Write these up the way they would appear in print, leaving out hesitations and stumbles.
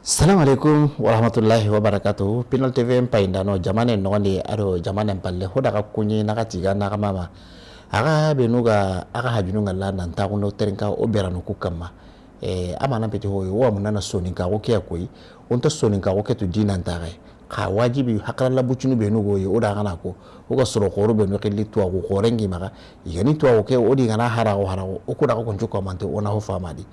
Assalamualaikum warahmatullahi wabarakatuh. Pinal TV painda no jamane nongani ado jamane palle hoda ka kunyi naka tiga naka mama. Aga benuga aga hajunu ngala nanta kuno terenka oberanu kukama. Amana peti hoy wa munana soninka oke akoi. Onta soninka oke tu dinantare. Ka wajibi hakala buchunu benugo ye oda kana ko. Oga soro koro benu kelli tuwa ko korengi maka. Igani tuwa oke odi ngana harago okuda ko konjuko mante ona ho famadi.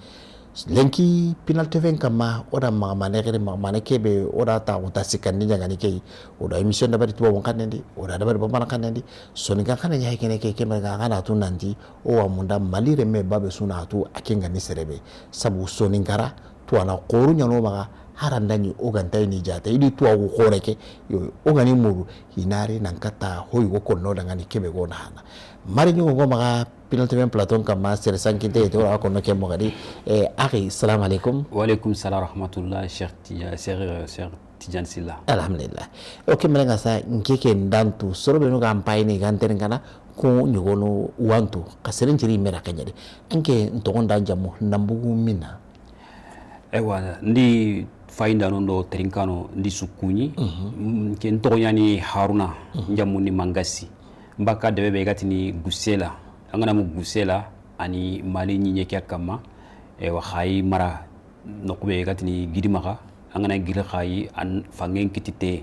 Lenki Pinal TV kama oda manegere manekebe oda ta uta sikandi nyagani kei oda emission dabari tuwa wankanendi oda dabari bambana kanendi sonika kana nyai kene ke kemega kana tu nandi o amunda malire me babe suna tu akinga ni serebe sabu soninkara tu ana qoru nyano maga harandani oganta ni jata idi tuwa ko koreke yo ogani muru hinari nankata hoy ko konno daga ni kebe go hana mari nyugo go maga Pinal TV platon kama sere sankinte to ra kono ke mogadi akhi assalamu alaikum wa alaikum salam rahmatullah Cheikh Tidiane Silla alhamdulillah okay melenga sa nkeke ndantu sorobe no gampai ni ganteren kana ko nyugono wantu kaseren jiri mera kanyade anke ntogonda jamu nambugu mina ewa ndi fainda no trinkano ndi sukunyi ke ntogonyani Haruna njamu ni Mangasi mbaka debe gatini Gusela angana mu Gusela ani mali nyinye kya kama wa khayi mara nokube gatini gidimaka angana gila khayi an fangen kitite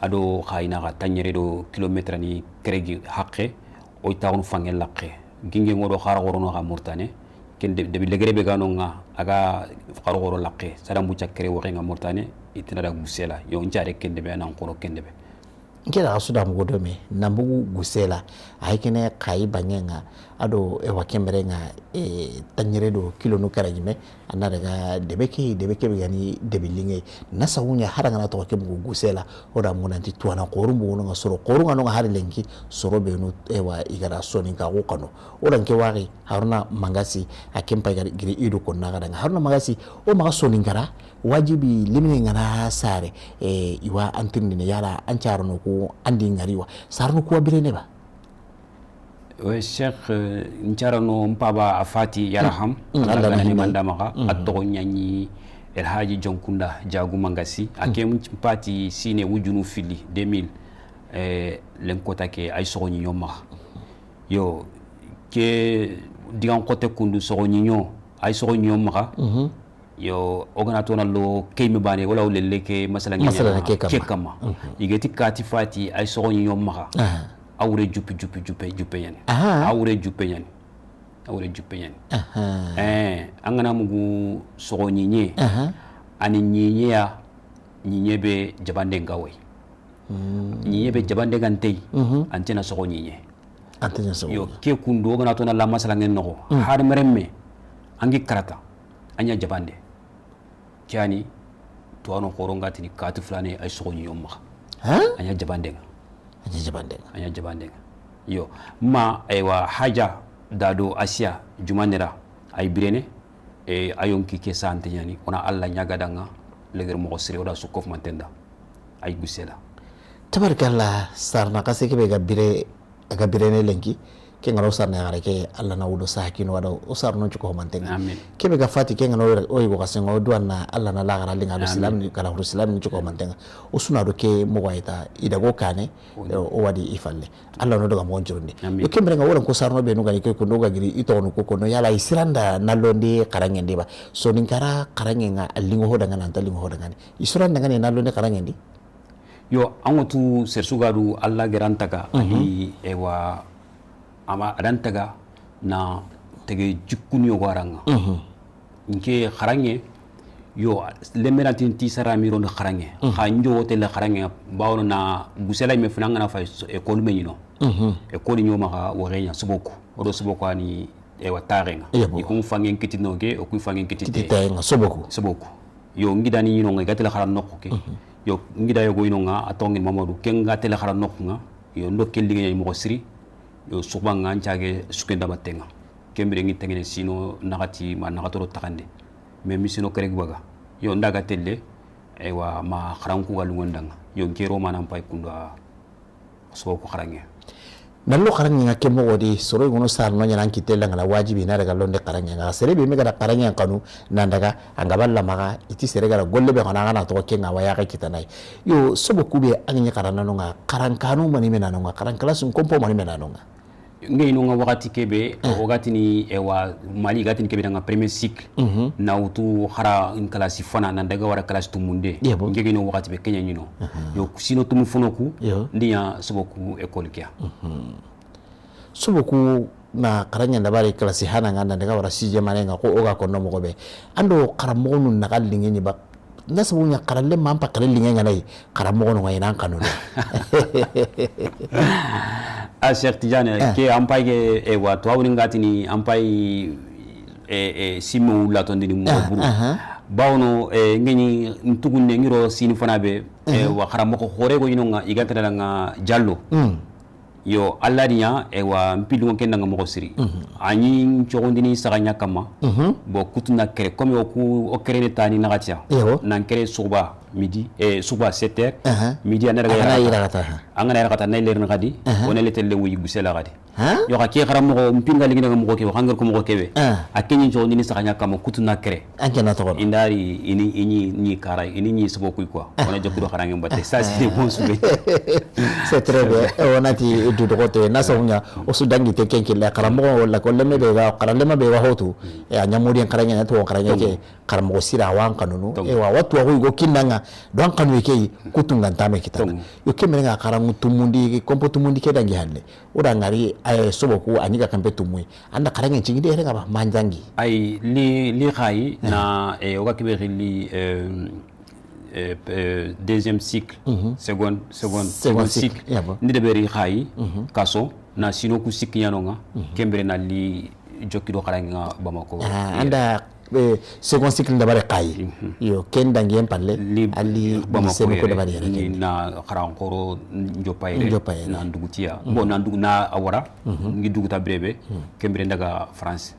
ado khayi na tanyere do kilometre ni kregi hakke o tawn fangen lakke ginge ngodo khara gorono ga murtane ken de legere be gano nga aga khara goro lakke sada mu chakre wo nga murtane itina da Gusela yo njaare ken de be nan koro ken de be nkela asuda mugodome nambugu Gusela aikene kai banyenga ado wakemberenga tanyere do kilo no karajime anadaga debeke bigani debilinge nasawunya haranga na to kemugu Gusela oda munanti tuana qorumbu no soro qorunga no hari lenki soro benu igara soninka wokano oda nke wari Haruna Mangasi akempa giri ido konna gadanga Haruna Mangasi o maga soninkara wajibi limine ngana sare iwa antindine yala ancharono ko andi ngariwa sarno ko birene ba Cheikh ncharano mpaba afati yaraham Allah ni mandamaka atto nyanyi El Haji Jonkunda Jagu Mangasi akem mpati sine wujunu fili 2000 lenkota ke ay sogoni nyoma yo ke digan kote kundu sogoni nyo ay sogoni nyoma yo oganatona lo kayme bane wala lele ke masala ke kama igeti kati fati ay sogoni nyoma awre jupe yan awre jupe yan angana mugu sogo nyinye ani nyinye ya nyinye be jabande ngawai nyinye be jabande gantei antena sogo nyinye yo ke kundo gana to na la masala ngen no har meremme angi karata anya jabande kiani to ano koronga tini katu flane ay sogo nyoma anya jabande anya jabande yo ma aywa haja dado Asia jumanera ay birene ayon ki sante yani ona alla nyaga danga leger mo sire oda sukof mantenda ay Gusela tabarakallah sarna kaseke be ga birene lenki ke ngaro sarna ngare ke alla na wudo sakino wada o sarno ko mantenga ke be ga fati ke ngano o yugo kasengo duanna alla na lagara linga islam ni kala islam ni ko mantenga o suna do ke mo waita ida go kane o wadi ifalle alla no do ga mo njurndi yo ke mbere ngawon ko sarno be no ga ke ko no ga giri ito no ko no yala isiranda nalonde karangende ba so ninkara karangenga allingo hoda ngana antalingo hoda ngani isiranda ngani nalonde karangendi yo angotu sersugadu alla gerantaka ali ewa ama adantaga na tege jikkunyo waranga nke kharange yo lemerantin ti saramiro na kharange khanjo tele kharange bawno na Gusela me funanga na fa école menino école nyoma ka warenya suboko odo suboko ani watarenga ikum fangen kitinoge o ku fangen kitite tenga suboko yo ngidani nyino ngai gatela kharan nokke yo ngida yo goyno nga atongin Mamadou kenga tele kharan nokka yo ndokkel ligay mo siri yo subanga nchage sukenda batenga kembere ngi tengene sino nakati ma nakatoro takande me misino kerek baga yo ndaga telle ewa ma kharanku walu ngondanga yo ngero manam pay kunda so ko kharange nallo karanya ke mo wodi soro ngono sar no nyana kitella ngala wajibi na daga londe karanya nga sere be mega karanya kanu nan daga angaballa maga iti sere gara golle be kana kana to ke nga waya ka kitanai yo sobo kube anya karana no nga karankanu mani mena no nga karankala sun kompo mani mena no nga ngay no nga wakati kebe wakati ni ewa mali gati ni kebe nga premier cycle na utu hara in klasi fana nan daga wara klasi tumunde ngege no wakati be kenya nyino yo sino tumu fonoku ndiya soboku école kia soboku na karanya ndabare klasi hana nganda daga wara sije manenga ko oga ko no mo be ando karamo nun na kallinge ni ba nasabunya karalle mampa kallinge nganai karamo no ngayna kanu a Cheikh Tidiane ke ampai ke ewa to awni ngati ni ampai simu la tondi ni mo buru bawno ngeni ntugunne ngiro sini fana be wa kharamo ko hore go yinonga igata nga jallo yo alladiya ewa mpilu ngonken nga mo siri ani chogondini saganya kama bo kutuna kere comme o kere tani nagatia nan kere suba midi suba 7h midi anara angana rakata na ler ngadi wona letel le wuyi gusela gadi yo ka ke xaram mo mpinga lingi nga mo ke hangar ko mo kebe akenyi chogondini saganya kama kutuna kere ankena to indari ini ni kara ini ni sabo kuy quoi ona jokko xarange mbatte ça c'est bon souvé c'est très bien onati du dogote na sawnya o sudangi te kenki la karamo wala ko lemme be ga karalema be ga hotu e anyamuri en karanya to karanya ke karamo sira wan kanunu e wa watu wa go kinanga don kanu ke kutunga ntame kitana yo kemenga karangu tumundi kompo tumundi ke dangi halle oda ngari ay soboku anyiga kampe tumui anda karanya cingi de ga ba manjangi ay li khay na e o ga kiberi li deuxième cycle second cycle ndi de beri khay kaso na sino ku cycle yanonga kembere na li jokido karanga bamako anda second cycle da bare kay yo ken dangien palle ali bamako ko da bare ni na kharankoro njopayre na ndugutia bo na ndugu na awara ngi duguta brebe kembere ndaga France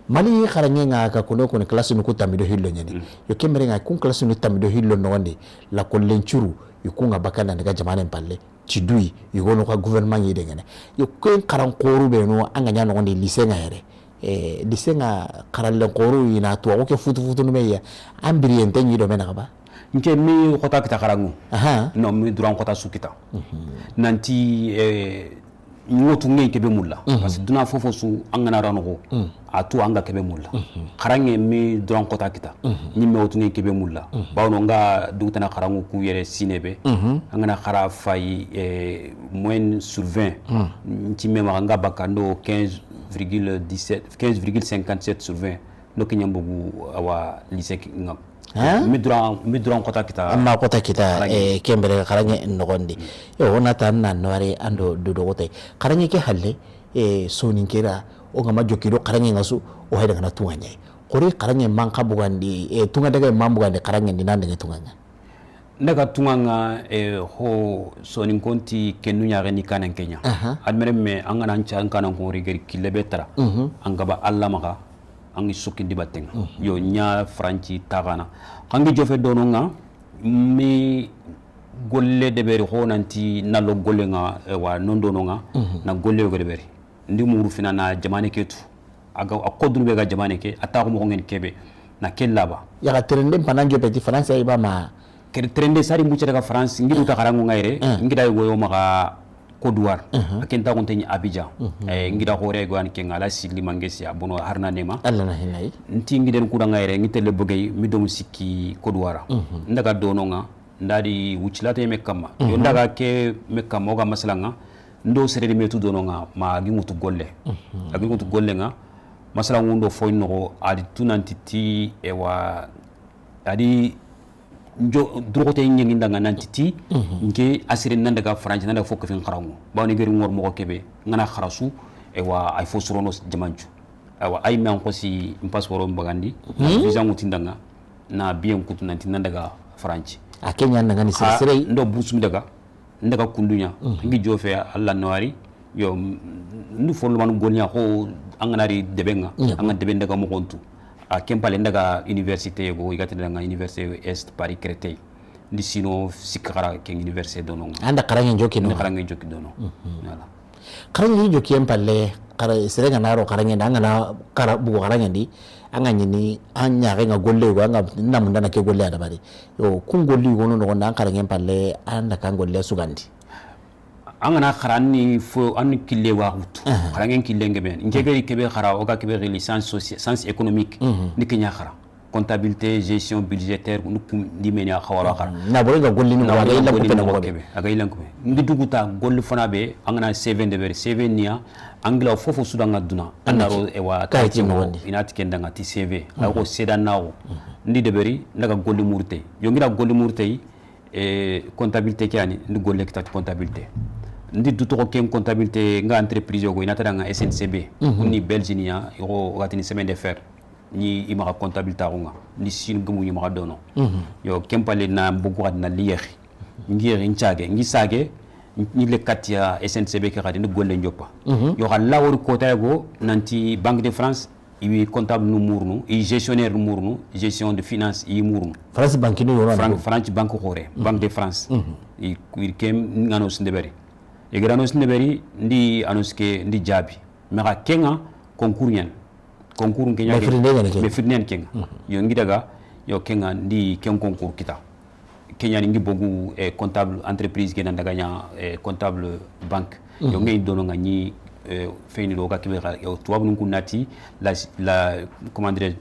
mali kharanye nga ka kuno ko classe nu ko tamido hillo nyani yo kemere nga kun classe nu tamido hillo no wande la ko lenchuru yo kunga bakana daga jamane palle tidui yo gono ka gouvernement yede ngene yo ken karan koru be no anga nyano wande lycée nga yere lycée nga karalle koru ina to ko ke futu no meya ambiri ente nyi do mena ba nke mi khota kita karangu no mi duran khota sukita nanti ngotu ngey kebe mulla parce que duna fofo su angana ranogo atu anga kebe mulla kharange mi dron kota kita nyimme wotu ngey kebe mulla bawno nga dugtana kharangu ku yere sinebe angana khara fay moins sur 20 ntimme ma nga bakando 15,57 sur 20 donc nyambugu awa lycée ngam midran kota kita amma kota kita kembere karanye nogondi yo onata nan nore ando dodogote karanye ke halle sonin kera o ngama jokiro karanye ngasu o hayda kana tunganya kori karanye manka bugandi tunga daga mambugandi karanye ndinande tunganya ndaga tunganga ho sonin konti kenunya gani kanan Kenya admere me angana ancha kanan ko rigeri kilebetra angaba alla maka angi sukindi batenga yo nya franci tagana kangi jofe dononga mi golle de beri ho nanti nalo golle nga wa non dononga na golle go de beri ndi muru fina na jamane ketu aga akodru be ga jamane ke atako mo ngen kebe na kellaba ya ga trende pananjo petit france ay ba ma ke trende sari mbuche daga france ngi uta karangu ngaire ngi day go maka Côte d'Ivoire akenta ko tani Abidjan ngida hore go an kenga sigli mangesi abono harna nema alla na hinay nti ngi den kuda ngayre ngi tele bugay mi dom sikki Côte d'Ivoire ndaga dononga ndadi wucilate mekama yo ndaga ke mekama ga masalanga ndo sere metu dononga ma gi mutu golle agi mutu golle nga masalangu ndo foyno adi tunantiti ewa adi njo drogote ngi ndanga nantiti nke asire nan daga France nan daga fokk fin xarangu bawni geri ngor mo kebe ngana xarasu e wa ay fo surono jamanju awa ay man ko si passeport mbagandi visa ngutindanga na bien kutu nanti nan daga France a Kenya nan ngani sire ndo busum daga ndaga kundunya ngi jofe alla nawari yo ndu follo man golnya ko anganari debenga anga deben daga mo kontu a kempale ndaga université go igati nga université est Paris Créteil ndi sino sikara ke université dono anda karanga joki no karanga joki dono voilà karangi jo kiyem palle kara serenga naro karangi ngana kara bugo karangi di anga nyini anya nga golle go anga namunda na ke golle ada bari yo kun golli gono no ndan karangi palle anda kan golle sugandi angana kharani fo an kille wa hutu karangi kille ngebe ngebe kebe khara oga kebe licence science économique ni kenya khara comptabilité gestion budgétaire nukum dimeni khawara khara na bo nga golli no waga illa ko pena ko be aga illa ko ngi duguta golli fana be angana CV de ber CV nia angla fofo sudanga duna andaro e wa kayti mo inati kenda ngati CV ako sedan nawo ndi de beri ndaga golli murte yongira golli murte comptabilité kiani ndi golle kitati comptabilité ndi duto ken comptabilité nga entreprise go inata nga SNCB ni Belginia yo watini semaine de fer ni imara comptabilité nga ni sin gumu ni mara dono yo kempale na bugu na liyehi ngiri nchage ngisage ni le katia SNCB ki radi ni golle njopa yo xalla wori kota go nanti Banque de France iwi comptable no mournou i gestionnaire no mournou gestion de finance i mournou France banque no yoro France banque khore Banque de France i kem ngano sndeberi e grano sndeberi ndi anoske ndi jabi mera kenga concours kenya me firnen kenga yo ngidaga yo kenga ndi ken concours kita kenya ngi bogu comptable entreprise ke nandaga nya comptable banque yo ngi dono nga ni feyni do ka kibera yo tubabu nku nati la comment dire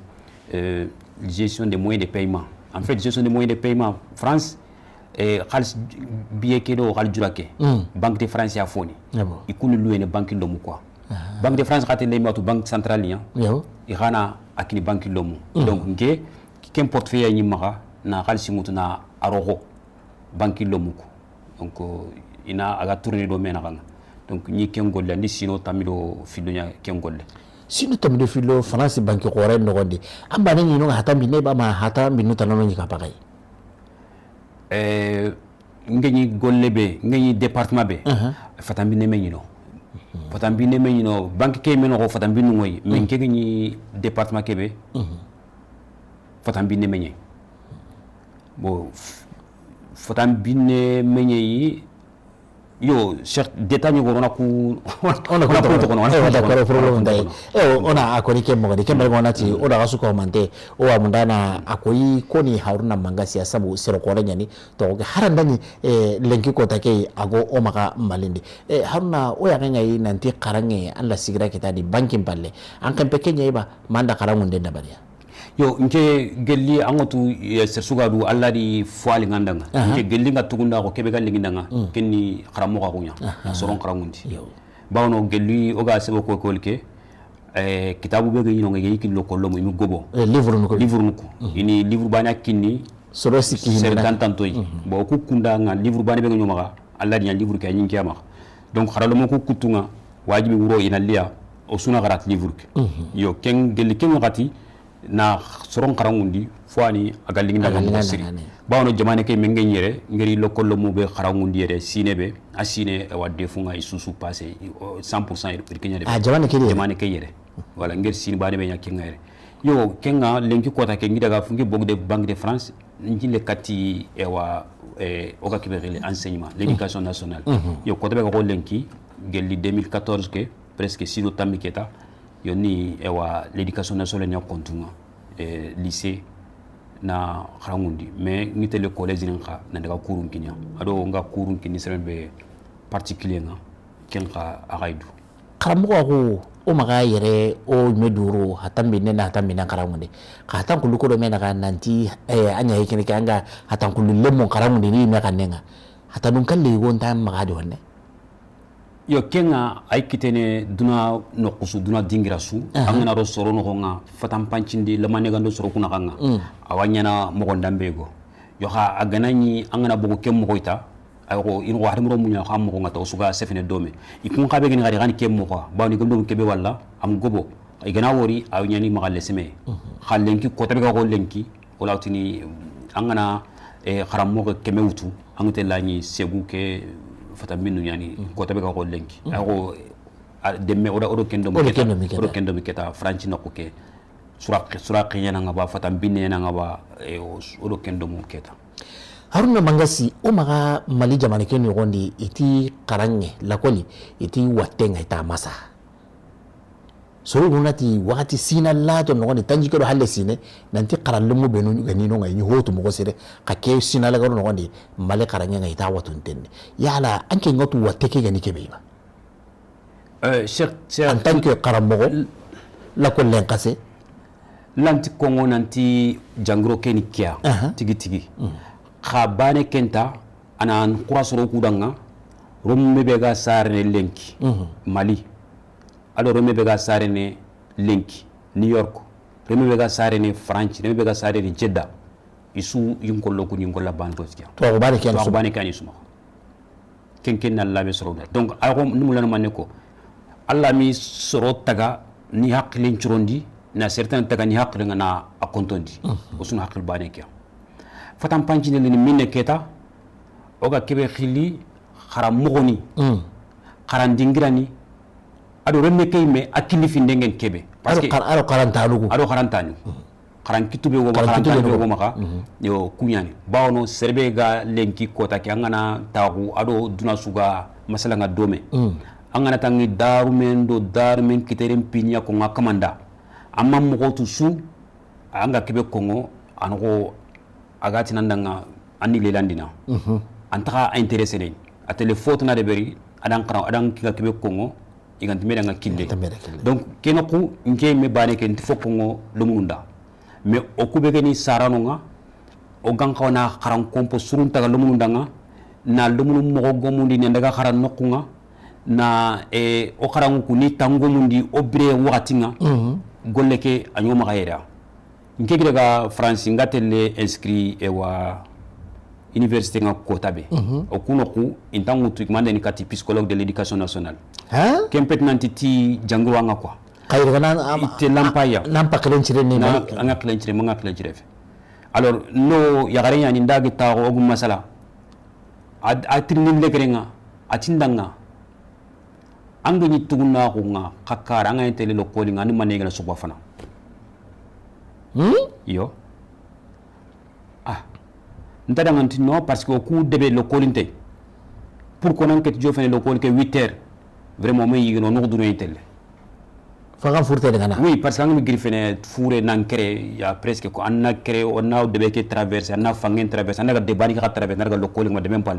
gestion des moyens de paiement en fait gestion des moyens de paiement France khalis biye ke do khal jurake Banque de France ya foni ikunu luene banque lomu quoi Banque de France khate le matu banque centrale ya irana akini banque lomu donc nge ken portefeuille ni mara na khalisi mutu na arogo banque lomu ko donc ina aga tourner do mena kanga donc ni ken golle ni sino tamido fidonya ken golle sino tamido filo France banque khore no gondi amba ni no hata binne ba ma hata binu tanano ni kapakay ngeni golle be ngeni département be fatambi ne menyino fatambi ne menyino banque ke meno ko fatambi no ngoy men ke ni département kebe fatambi ne menye bo fatambi ne menye yi yo cheikh détail ko rona ku ona ko kono ona d'accord problème dai ona akoni ke mo gadi ke mel gona ti oda gasu ko mante o amundana akoyi koni haruna mangasi asabu sero ko nyani to haranda ni lenki ko take ago o maka malindi haruna o ya ngai nanti karange alla sigira kita di banking palle an kan pekenya iba manda karangunde dabariya yo nke gelli angotu sersuga du alla di foali ngandanga nke gelli nga tugunda ko kebe galli ngindanga kenni kharamo ka kunya soron kharamundi bawno gelli oga sebo ko kolke kitabu be gino ngi yiki lokolo mo mi gobo livre nuko ini livre bana kinni soro sikki ser tantantoy bo ku kunda nga livre bana be gino maka alla di livre ka nyinki ama donc kharalo mo ku kutunga wajibi wuro ina liya o suna garat livre yo ken gelli ken ngati na soron karangundi fwani agalinga ngam siri bawno jamane kay men ngere ngeri lokolo mo be karangundi yere sinebe asine wa defunga isusu passé 100% e kenya de jamane kay yere wala ngeri sin bane be nyakinga yere yo kenga lenki kota ke ngi daga fungi bog de Banque de France ngi le kati e wa oga kibere enseignement l'éducation nationale yo kota be ko lenki gelli 2014 ke presque sino tamiketa yoni ewa l'éducation nationale nya kontunga lycée na kharangundi mais ngite le collège ninka na daga kurun kinya ado nga kurun kini serbe particulier nga ken kha agaidu karamo ko o maga yere o meduro hatambi ne na hatambi na kharangundi khatan kullu ko do mena kan nanti anya yikini kanga hatan kullu lemmo kharangundi ni me kanenga hatanun kalle gonta maga do ne yo kenga ay kitene duna no kusu duna dingira su angana ro soro no nga fatam pancindi le manega ndo soro kuna kanga awanyana mo ndambego yo ha aganani angana bogo kem mo koita ay ko in wa harmo munya xam mo nga to suga sefene dome ikun xabe gani gari kem mo ko bawni gam kebe walla am gobo ay gana wori ay nyani magalle seme xalenki ko tabe ko lenki o lawtini angana xaram mo ko keme wutu angate lañi segu ke fata minu yani ko tabe ko lenki ako demme odo kendo mi keta franci nako ke sura qiyana nga ba fata binne na nga ba odo kendo mo keta haruna mangasi o maga mali jamana ke nogondi iti karange lakoli iti watenga ita masa so gunati wakati sina lato nogondi tanji ko halle sine nanti karallumu benu gani no ngai hoto mo sire ka ke sina la garo nogondi male karange ngai ta watun tenne yala anke ngotu wateke gani kebe ba cheikh en tant que karamo lakol len kase lanti kongo nanti jangro keni kia tigi tigi khabane kenta anan kurasoro kudanga romme bega sarne lenki mali alo romme bega sarne lenki new york romme bega sarne france romme bega sarne jeddah isu yingollo ko yingolla banto tiya to bane ken so bane kan isuma ken na labe soro donc ayo numulano manne ko alla mi soro taga ni haklin churondi na certain taga ni haklin na akontondi usun hakl bane kia fatam panchine ni minne keta oga kebe khili kharam mogoni kharan dingirani ado remme kayme akili fi ndengen kebe parce que ado karantanu kharan kitube wo maka yo kunyani bawno serbe ga lenki kota ke angana tagu ado duna suga masala nga dome angana tangi darumen kiterem pinya ko ngakamanda amma mo to su anga kebe kongo ango agati nandanga anni lelandina antaka intéressé ni a téléphone na de beri adan kika kebe kongo iganti medanga kille donc kenoku nke me bane ken fo kongo lumunda mais okubege ni saranonga o gankawna kharan kompo surun taga lumunda nga na lumunu mo gomundi ne daga kharan nokunga na o kharan ku ni tango mundi obre watinga golleke anyoma kayera nke daga france ngatelle inscrit e wa université nga kotabe o kuno ku intangu tu mande ni kati psychologue de l'éducation nationale kempet nanti ti jangro nga quoi kayro nan ite lampaya nampa klencire ni nga klencire alors no yagare yani ndagi tawo ogum masala atrinin legrenga atindanga angi ni tuguna ko nga kakara nga intele lo kolinga ni manega so bafana yo ntada nganti no parce que au coup debe le colinte pour qu'on enquête jo fene le col que 8h vraiment mais yino no do intele faga furte de gana oui parce que ngi grifene fouré nankere ya presque ko anna créé on a debe que traverser anna fangen traverser anna de bani ka traverser anna le col de même pas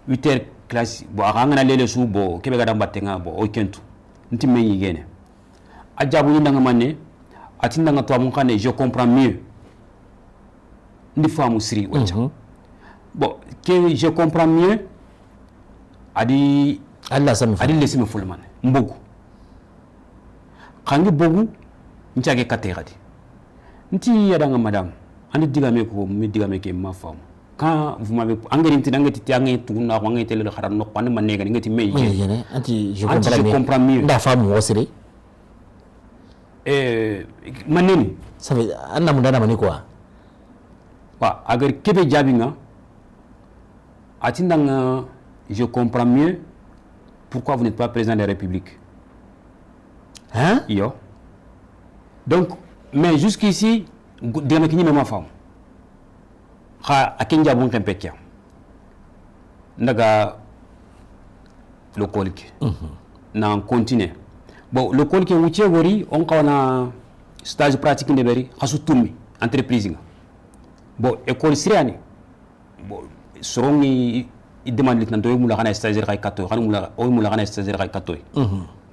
8h classe bo anga lele su bo kebe ga dambatenga bo o kentu nti me yigene ajabu ni ndanga manne atinda nga to amon kane je comprends mieux ndi famu siri wacha bon que je comprends mieux adi Allah sami adi lesime fulman mbogu kangi bogu ntiage kate gadi nti yada nga madame andi digame ko mi digame ke ma famu quand vous m'avez engrais nti ngati ti angay tuguna ko angay tele xaram no pan man nega ngati me yene anti je comprends mieux nda famu wasiri maneni ça veut anna mundana mani quoi agar kebe jabinga atindanga je comprends mieux pourquoi vous n'êtes pas président de la République yo donc mais jusqu'ici digame kini ma fam kha akinja bon tempekia ndaga le kolki na continue bon le kolki wuche gori on kawana stage pratique de beri khasu tummi entreprise nga bon école siriani bon sorongi i demande lieutenant do mula kana stagiaire kay katto xana mula o mula kana stagiaire kay katto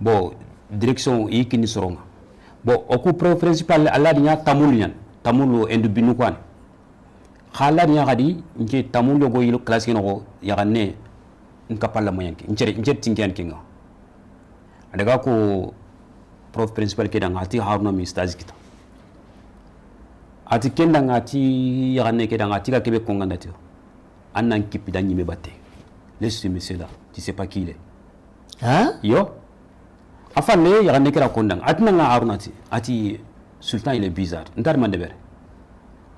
bon direction yi kini soronga bon o coup principal alla dinya tamulu endu binu kwan xala dinya gadi nge tamulu go yilo classe no ya ganne nkapalla moyanki njere tingian kinga adaga ko prof principal ke danga ati haruna mi stage kita ati kenda ngati yagane ke danga tika kebe konganda tio annan kipi danyi me batte laisse ce monsieur là tu sais pas qui il est yo afale yagane ke ra kondang atna nga arunati ati sultan il est bizarre ndar man debere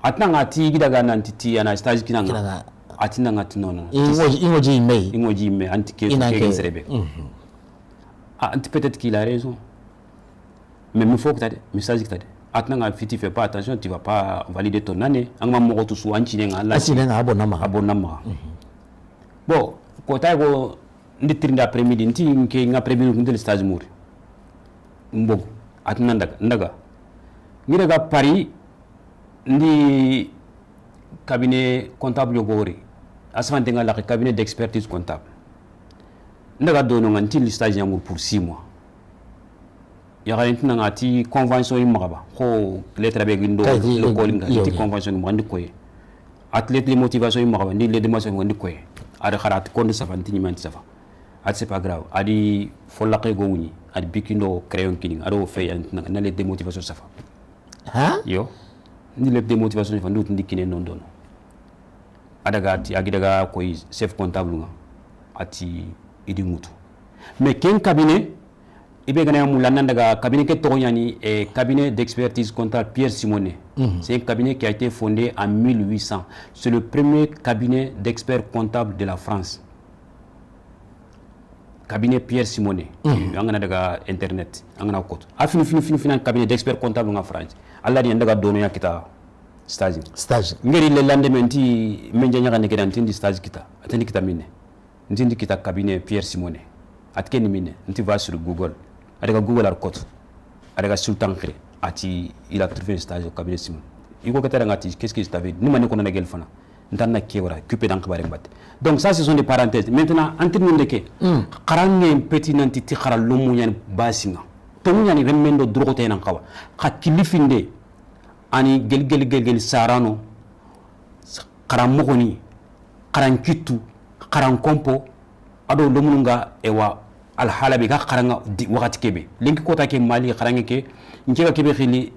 atna ngati gidaga nanti ti ana stage kinanga ati nanga tinono ingoji me anti ke serebe anti peut-être qu'il a raison mais il faut que tu message que tu atnanga fiti fais pas attention, tu vas pas valider ton année. Anga mo to su anchi nga la. Asine nga abonama. Bon, ko tay go ndi trinda après-midi nti nke nga après-midi ndel stage mouri. Mbog atna ndaga. Ngira ga Paris ndi cabinet comptable yogori. Asfante nga la cabinet d'expertise comptable. Ndaga dono nga nti stage yamour pour 6 mois. Yara ntina ngati convention yimaba ko lettre be gindo le calling nti convention ngandi koy athlète les motivation yimaba ni les démonstration ngandi koy ada kharat ko ndo safanti ni manti safa at c'est pas grave adi folaqe go wuni adi bikindo crayon killing ado fay ntina na les démotivation safa yo ni les démotivation fa ndut ndikine non dono ada gati agidaga koy chef comptable nga ati idi mutu mais ken cabinet cabinet cabinet d'expertise comptable Pierre Simonet. C'est un cabinet qui a été fondé en 1800. C'est le premier cabinet d'experts comptables de la France. Cabinet Pierre Simonet. Internet. Cabinet d'experts comptables en France. Allah dit donné kita stage. Stage. Ngeri le lendemain ti menjanya kan ngi stage kita. Atani kita mine. Ntindi kita cabinet Pierre Simonet. Atke ni mine. Nti va sur Google. Avec Google Arcot, avec Sultan Cré, il a trouvé un stage au cabinet Simon. Il faut que tu aies qu'est-ce que tu as vu? Nous, nous connaissons les gens. Donc ça, ce sont des parenthèses. Maintenant, en termes de que, quand un petit nanti khara lomu yan basinga, tomu yan remendo drogote nan kawa. Khakilifinde ani gel sarano, kharam mogoni, kharan kitu, kharan kompo, ado lomunga ewa alhalabi ka kharanga wakati kebe linki kota ke mali kharange ke nkega kebe khili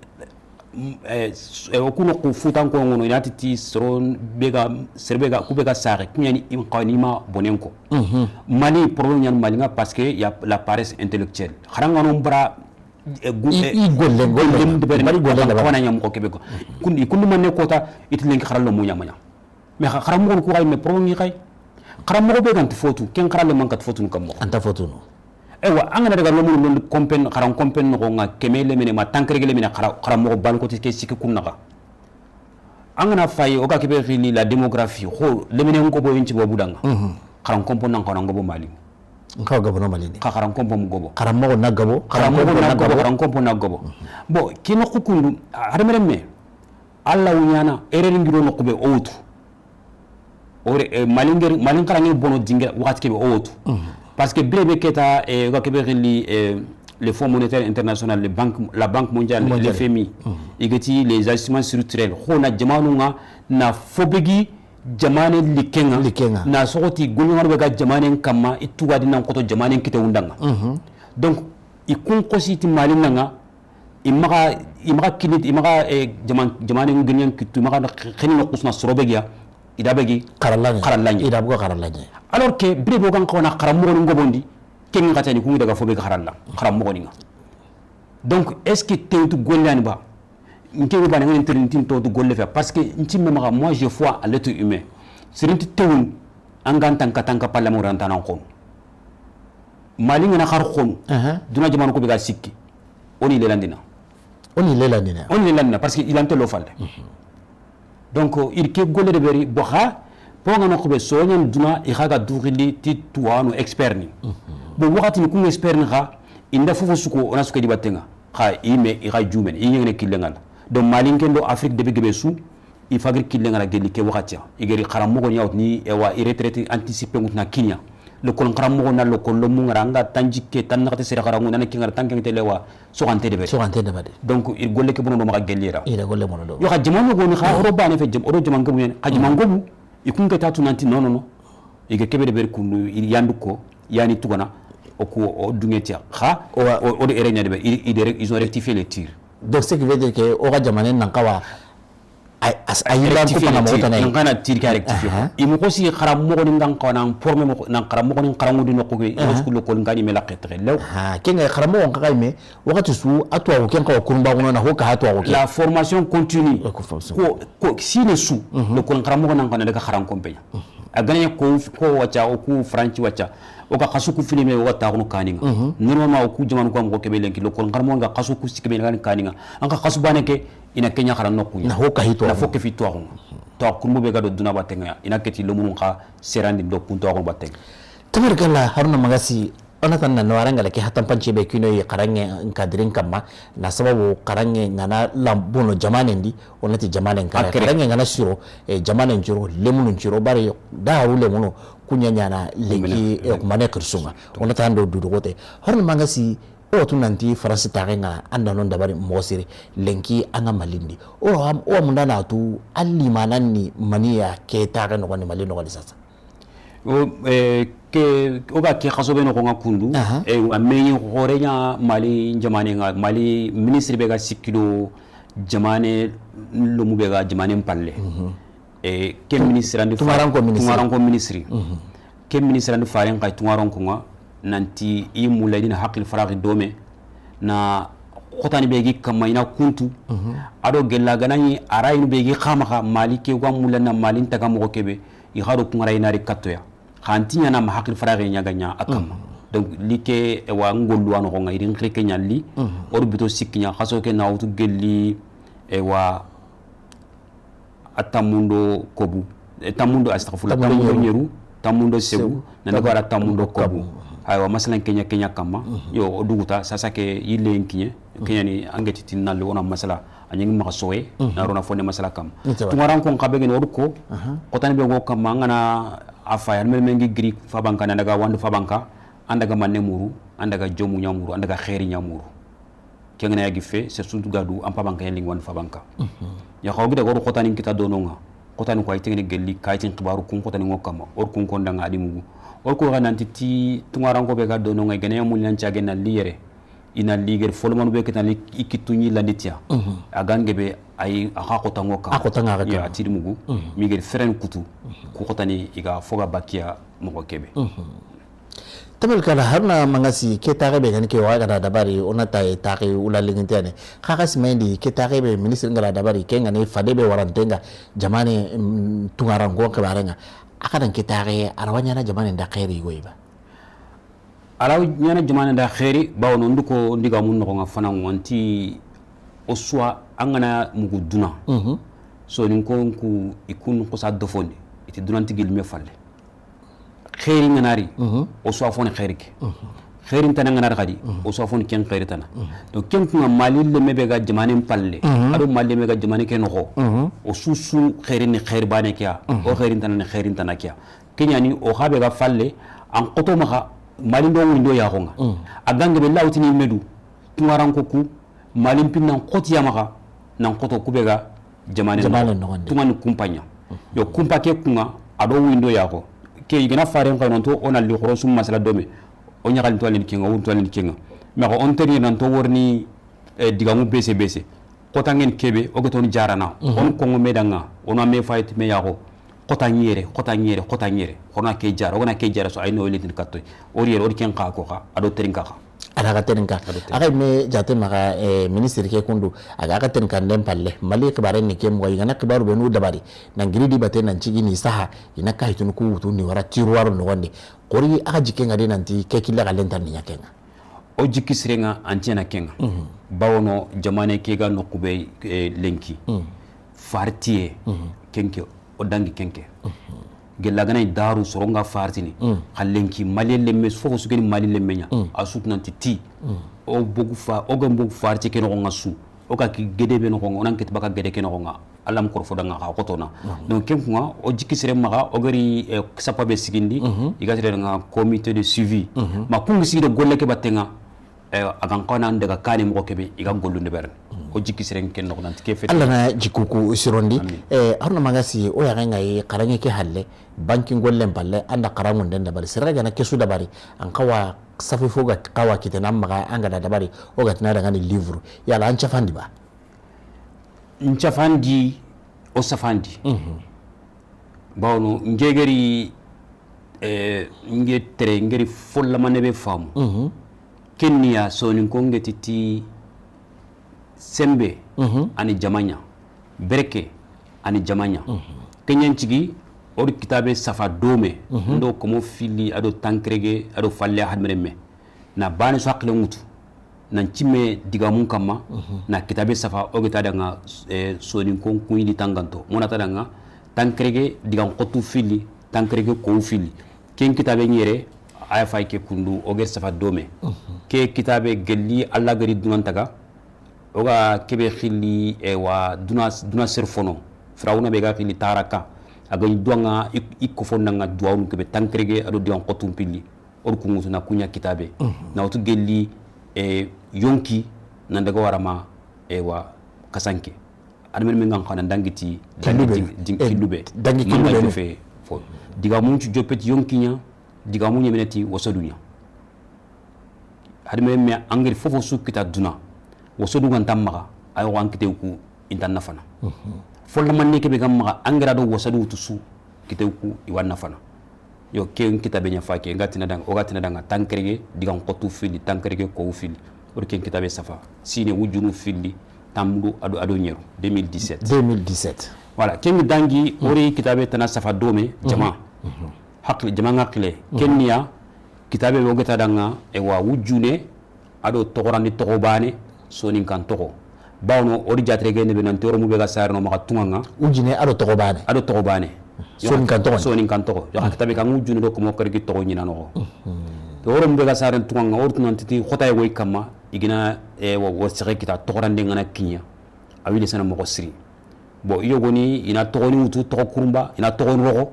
okuno ku futan ko ngono yati ti sron bega serbega kubega sare kunyani imqanima bonenko mali problème nyan mali nga parce que y a la paresse intellectuelle kharanga no mbra golle wana nyam ko kebe ko kundu manne kota itilenki kharalo mu nyamanya mais kharam ko ay me problème yi khay kharam mo be gant fotu ken kharale man kat fotu kam mo anta fotu no ewa angana daga lomu non kompen kharam kompen no nga kemele mene ma tankrege mene kharam mo ban ko ke sikki kunnaga angana fay o ka kebe khili la démographie ho lemene ngo bo yinci bo budanga kharam kompon nan ko ngo mali nka gabo no mali ni kharam kompon mo gobo kharam mo na gabo kharam kompon na gabo bo kino kukundu armereme alla wunyana ereri ngiro no kube outu ore malin karangi bono dinga wakati kebe outu parce que brebe keta le Fonds monétaire international, la Banque mondiale, le FMI, les ajustements structurels, on jamanu na fobegi jamane likenga na sokoti gulunga bega jamane kama ituwadi na koto jamane kite undanga. Donc ikun kositi malina nga imaga kinit imaga jamane ngunyan kitu imaga khini no kusna sorobegia idabegi karalanya idabuga karalanya. Alors que brebo kan ko na karamogo ngobondi ken ngata ni kungi daga fobe karalla karamogo ninga. Donc est-ce que tu gollani ba nke ba na internet to golle fa parce que ntime ma moi je foi à l'être humain sirinti tewun angantan katanka parlament rantana ko malinga na khar khon duna jamanu ko be ga sikki oni lelandina parce que il ante lo falde. Donc il ke golle de beri boha ponga no ko be sonyan duna i khaga durili ti tuano expert ni bo wakati ni ku expert ni kha inda fofo suko ona suko di batenga kha ime i kha jumen i ngene killengal donc malinken do Afrique de bege sou il fagri killengal geli ke wakati igeri kharam mo ni awni e wa i retraite anticiper ngutna kinya le kon kharam mo na le kon lo mu ngara tanjike tan nakate sira kharangu na kinga tankeng telewa so ante de bade donc il golle ke bono do maka gelira ira golle mo do yo kha jamanu go ni kha roba ne fe jam oro jaman gabu yen kha jaman gobu ikunga tatu nanti non ige kebe de ber kunu il yanduko yani tugona o dungetia kha o de erenya de ber ils ont rectifié les tirs. Donc ce qui veut dire que o jamane nankawa ayira ko pana mo tane ngana tir ka rectifié imu ko si kharam mo ko ngang ko nan porme mo nan kharam mo ko nan kharam di no ko ko lo ko ngani me la xetre lew kenga kharam mo ko kayme wakati su atwa ko ken ko kurumba ko na ho ka atwa ko la formation continue ko si le sou le ko kharam mo ko nan ko daga kharam ko penya aganya ko wacha o ku franci wacha o ka kasu ku filime o ta ko kaninga normalement o ku jamanu ko ko kebe lenki lokol ngarmo nga kasu ku sikbe ngan kaninga an ka kasu baneke ina kenya khara nokku na ho ka hito na fokke fi to to kurmo be ga do duna batenga ina keti lomun ka serandi do kun to ko batenga tabarkalla haruna magasi ona tan nan waranga ke hatan panci be kino yi qarange nkadirin kamma na sababu qarange ngana lambuno jamanen di onati jamanen kare qarange ngana siro jamanen jiro lemunun jiro bari daru lemuno kunya nyana leki kumane kursunga ona tan do dudugote haruna magasi o tunanti faransi tarenga anda non dabari mosiri lenki anga malindi o mundana tu alli manani maniya ke tare no ni malino wali sasa ke oga ke khaso be no nga kundu amenyi horenya mali jamane nga mali ministre be ga sikilo jamane lo mu be ga jamane palle ke ministre andi tumaranko ministre ke ministre andi faren kay tumaranko nga nanti i muladina hakil faraqi dome na khotani be gi kamayna kuntu ado gella ganani arayinu be gi khama mali ke wa mulana mali taga mo kebe i hado kungara inari katoya khantinya na mahakil farage nyaganya akama donc like wa ngollu an ko ngayri ngreke nyalli orbito siknya khaso ke nawtu gelli wa atamundo kobu tamundo astaghfirullah tamundo nyeru tamundo sebu nanda bara tamundo kobu aywa masalan kenya kama yo oduguta sasa ke yille nkinye kenya ni angeti tinallo ona masala anyi ma sowe na rona fonde masala kam tumaran ko kabege no ko kotani be go kam ngana afayar mel mengi grik fabanka nandaga wandu fabanka andaga manne muru andaga jomu nyamuru andaga khairi nyamuru kengena yagi fe se suntu gadu am fabanka yeling wandu fabanka ya xawgi da go kotani kita dononga kotani ko ay tegene gelli kaytin xibaru kun kotani ngokama or kun ko ndanga adimugu or ko gananti ti tumaran ko be ga dononga gene yamul nan ciage na liyere ina liger folman be ketan ikitunyi landitia agange be ay akako tango ka ya atirimugu migel feren kutu ku khotani iga foga bakia mo kebe tabel kala harna mangasi ke tare be ke wa ga dabari onata e tare ulalingintene khakas mendi ke tare be ministre ngala dabari ke ngane fade be warantenga jamane tungarango ke barenga akadan ke tare arawanya na jamane da khairi goiba alaw nyana jamana da khairi bawno nduko ndiga mun no nga fana wanti oswa angana mugu duna so nin ko ku ikun ko sa dofondi iti dunanti gilme falle khairi nganari oswa fone khairi ke khairi tan nganari khadi oswa fone ken khairi tan donc ken ku mali le mebe ga jamane palle ado mali mebe ga jamane ke no ko o susu khairi ni khair bane kya o khairi tan ni khairi tan kya kenya ni o habe ga falle an qoto maka malin don windo ya honga agange be lawti ni medu tumaran ko ku malin pinnan qoti yamaka nan qoto kubega jamane tuman kumpanya yo kumpa ke kunga ado windo ya ko ke igana faren ko non to onal li khorosum masala dome o nyagal to len kinga won to len kinga ma ko on teri nan to worni digamu bc kota ngen kebe o goto ni jarana on ko medanga on me fight me ya ko kota nyere khona ke jara ona ke jara so ay no letin katto ori ken ka ko ka ado terinka ka ala ka terinka aga me jate maka ministre ke kundu aga ka terinka ndem palle mali ke bare ni ke mo yana ke baru benu dabari nan giridi bate nan cigi ni saha ina ka hitun ku wutu ni wara tiruwaro no wonde kori aga jikenga de nanti ke killa galen tan ni yakenga o jikki sirenga antiena kenga bawono jamane ke ga no kube lenki fartie kenke o dangi kenke gella gana daru soronga fartini khallenki malille mes foko sugeni malille menya asut nanti ti o bogu fa o gam bogu farti ke no ngasu o ka ki gede be no onan ket baka gede ke no nga alam ko fo danga ka kotona donc kenkunga o jikki sere maga o gari sapa be sigindi igatere nga comité de suivi ma kungi sigide golle ke batenga agan kona daga kani mo kebe iga gollu ne ber o jikki sere ken no nanti ke fe alla na jikuku sirondi harna magasi o ya ngai karange ke halle banking gollen balle anda karangun den dabari sere gana kesu dabari an kawa safi foga kawa kitana maga anga da dabari o ga tana daga ni livre yala an chafandi ba nchafandi o safandi bawno ngegeri nge tere ngeri folla manebe famu kenya sonin konge titi sembe ani jamanya berke ani jamanya kenyan cigi or kitabe safa dome ndo komo fili ado tankrege ado falle hadmereme na bani so hakle mutu nan cimme diga mun kama na kitabe safa o geta danga sonin kon kuini tanganto mona tadanga tankrege diga qotu fili tankrege ko fili ken kitabe nyere aya fay ke kundu o ger safa dome ke kitabe gelli alla gari dunantaga oga kebe khili wa duna serfono frawuna be ga khili taraka aga duanga ikko fondanga duawun kebe tankrege ado diga qotu pili or kungutu na kunya kitabe na otu gelli yonki nan daga warama wa kasanke admen men ngan xana dangiti kilube dangi kilube fe fo diga mun ci jopet yonki nya diga mun yemeneti wasadunya admen me angri fofo sukita duna wasadu ngan tamma ay wankite ku intan nafana fo la man ne kebe gamma angra do wasadu tusu kite ku iwan nafana yo ken kitabe nya fake ngatina dang o gatina dang tankrege diga qotu fili tankrege ko fili or ken kitabe safa sine wujunu fili tamdu ado nyeru 2017 voilà ken dangi ori kitabe tana safa dome jama hakle jama ngakle kenya kitabe wo gata danga e wa wujune ado togorani togobane sonin kan togo bawno ori jatrege ne benan toro mu be ga sarno maka tunganga wujune ado togobane sonin kan togo yo kitabe kan wujune do ko mo kargi togo nyina no to worom be ga saren tunganga ortu nan titi khotay way kama igina wo sere kita togorande ngana kinya awile sana mo siri bo iyo goni ina togoni mutu togo kurumba ina togoni rogo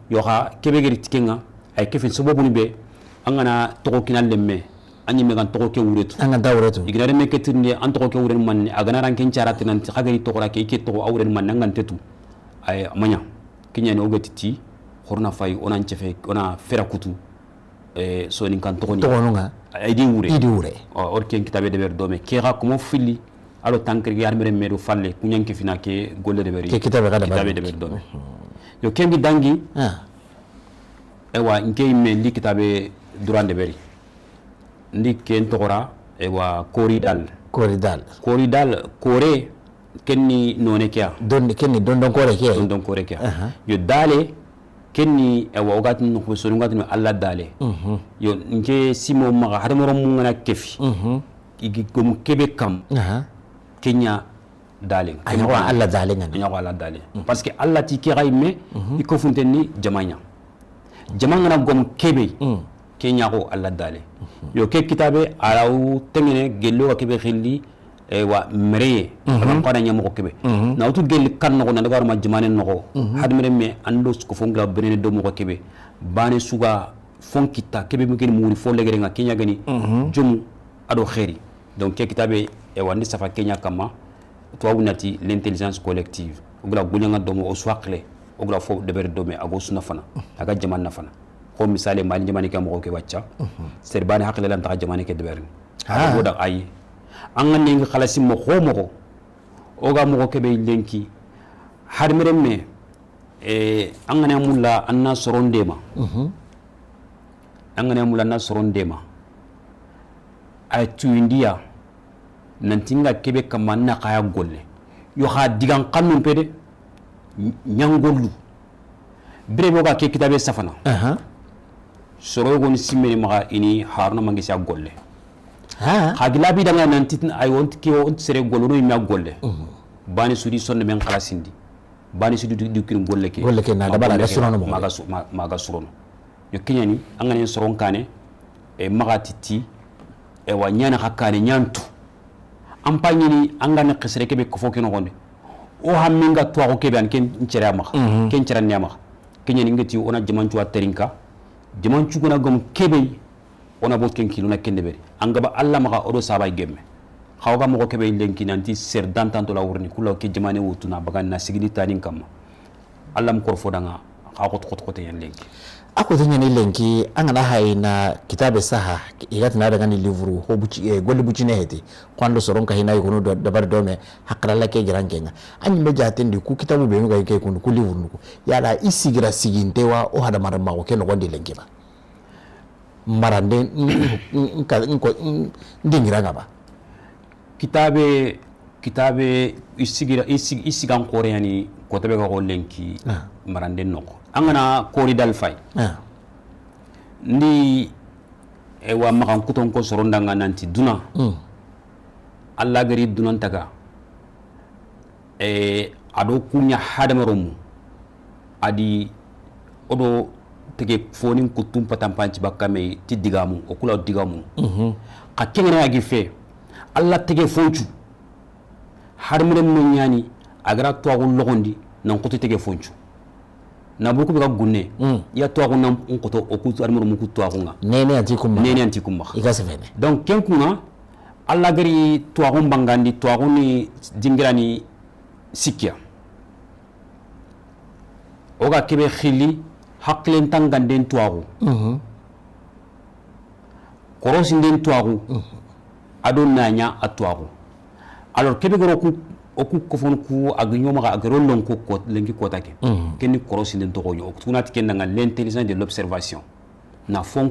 yo ha kebe geri tikenga ay kefin sobobu ni be angana togo kinal lemme anyi megan togo ke wuretu anga dawretu igina reme ketirne an togo ke wuren man agana ran ken charati nan khagari togora ke togo awren man ngan tetu ay manya kinya no gatiti horna fay onan chefe ona ferakutu sonin kan togoni togonunga idi wure or ken kitabe de ber dome kera komo fili alo tankri yar mere medo falle kunyanke fina ke golle de beri ke kitabe de ber dome yo kengi dangi ewa nke imme li kitabe durande beri ndi ken togora ewa koridal kore kenni none kya kenni dondon kore kya yo dale kenni ewa ogatin no ko sonu gatin alla dale yo nke simo maga hadamoro mun ngana kefi igi gom kebe kam kenya dale anya wa alla dale parce que alla ti kira imme iko funteni jamanya na gom kebe kenya ko alla dale yo ke kitabe alaw tengene gello wa kebe khilli wa mereye ko qana nyamo ko kebe na utu gel kan no na daga ma jamane no hadmere me ando ko fongra benene do mo ko kebe bane suga fonkita kebe mu gel muri fo legere nga kenya gani jom ado khairi donc ke kitabe wandi safa kenya kama to wunati l'intelligence collective ogla gunyanga domo o swakle ogla fo deber dome ago suna fana aga jaman na fana ko misale mali jamani kam ko ke wacca serbani hakle lan ta jamani ke deber ago da ay anga ningi khalasi mo ko oga mo ko ke be lenki har meremme anga ne mulla anna sorondema ay tuindia nantinga kebe kama na kaya golle yo ha digan kannum pede nyangollu brebo ga ke kitabe safana soro goni simeni maga ini haruna mangisi a golle ha gilabi danga nantin ay wont ki on sere gollo no mi golle bani sudi sonne men khalasindi bani sudi dukin golle ke na dabala ga surono maga surono yo kenyani angane soron kane maga titi wa nyana hakane nyantu ampanyini angana khesere kebe ko fokino gonde o hamminga to ko kebe an ken cere ma ken cere ne ma kenya ngati ona jamancu aterinka jamancu gona gom kebe ona bo ken kilo na kende beri angaba alla ma odo sabay gemme xawga mo ko kebe lenki nanti ser dantanto la wurni kula ke jamane wutuna bagan na sigini tanin kam alla m korfo danga xawko to yan lenki ako tanya ni lenki angana haina kitabe saha igati na daga ni livru ho buci golli buci ne heti kwando soron ka hina yuno da bar dome hakrala ke giran kenga anyi me jatendi ku kitabu be nuga ke ku livru nuko yala isigira sigintewa o hada marama ko ke no gonde lenki ba marande nko ndingira ngaba kitabe isigan koreani ko tabe ko lenki marande noko angana koridal fay ndi wa makan kuton ko sorondanga nanti duna alla gari dunan taga ado kunya hadamaromu adi odo tege fonin kutum patampanci bakame ti digamu okula digamu ka kengena agi fe alla tege fonchu harmire munyani agara to agun logondi nan koto tege fonchu na buku be ka gunne ya to agun nan koto okutu harmire mu kutu agunga nene anti kumba ikasefene donc kenkuna alla gari to agun bangandi to aguni dingirani sikya oga kebe khili haklen tanganden tuagu korosinden tuagu ado nanya atuagu alors kebe goro ku oku kofon ku agnyo maga agro lonko ko lengi kota ke kenni korosinden to goyo tunati kenanga l'intelligence de l'observation na fon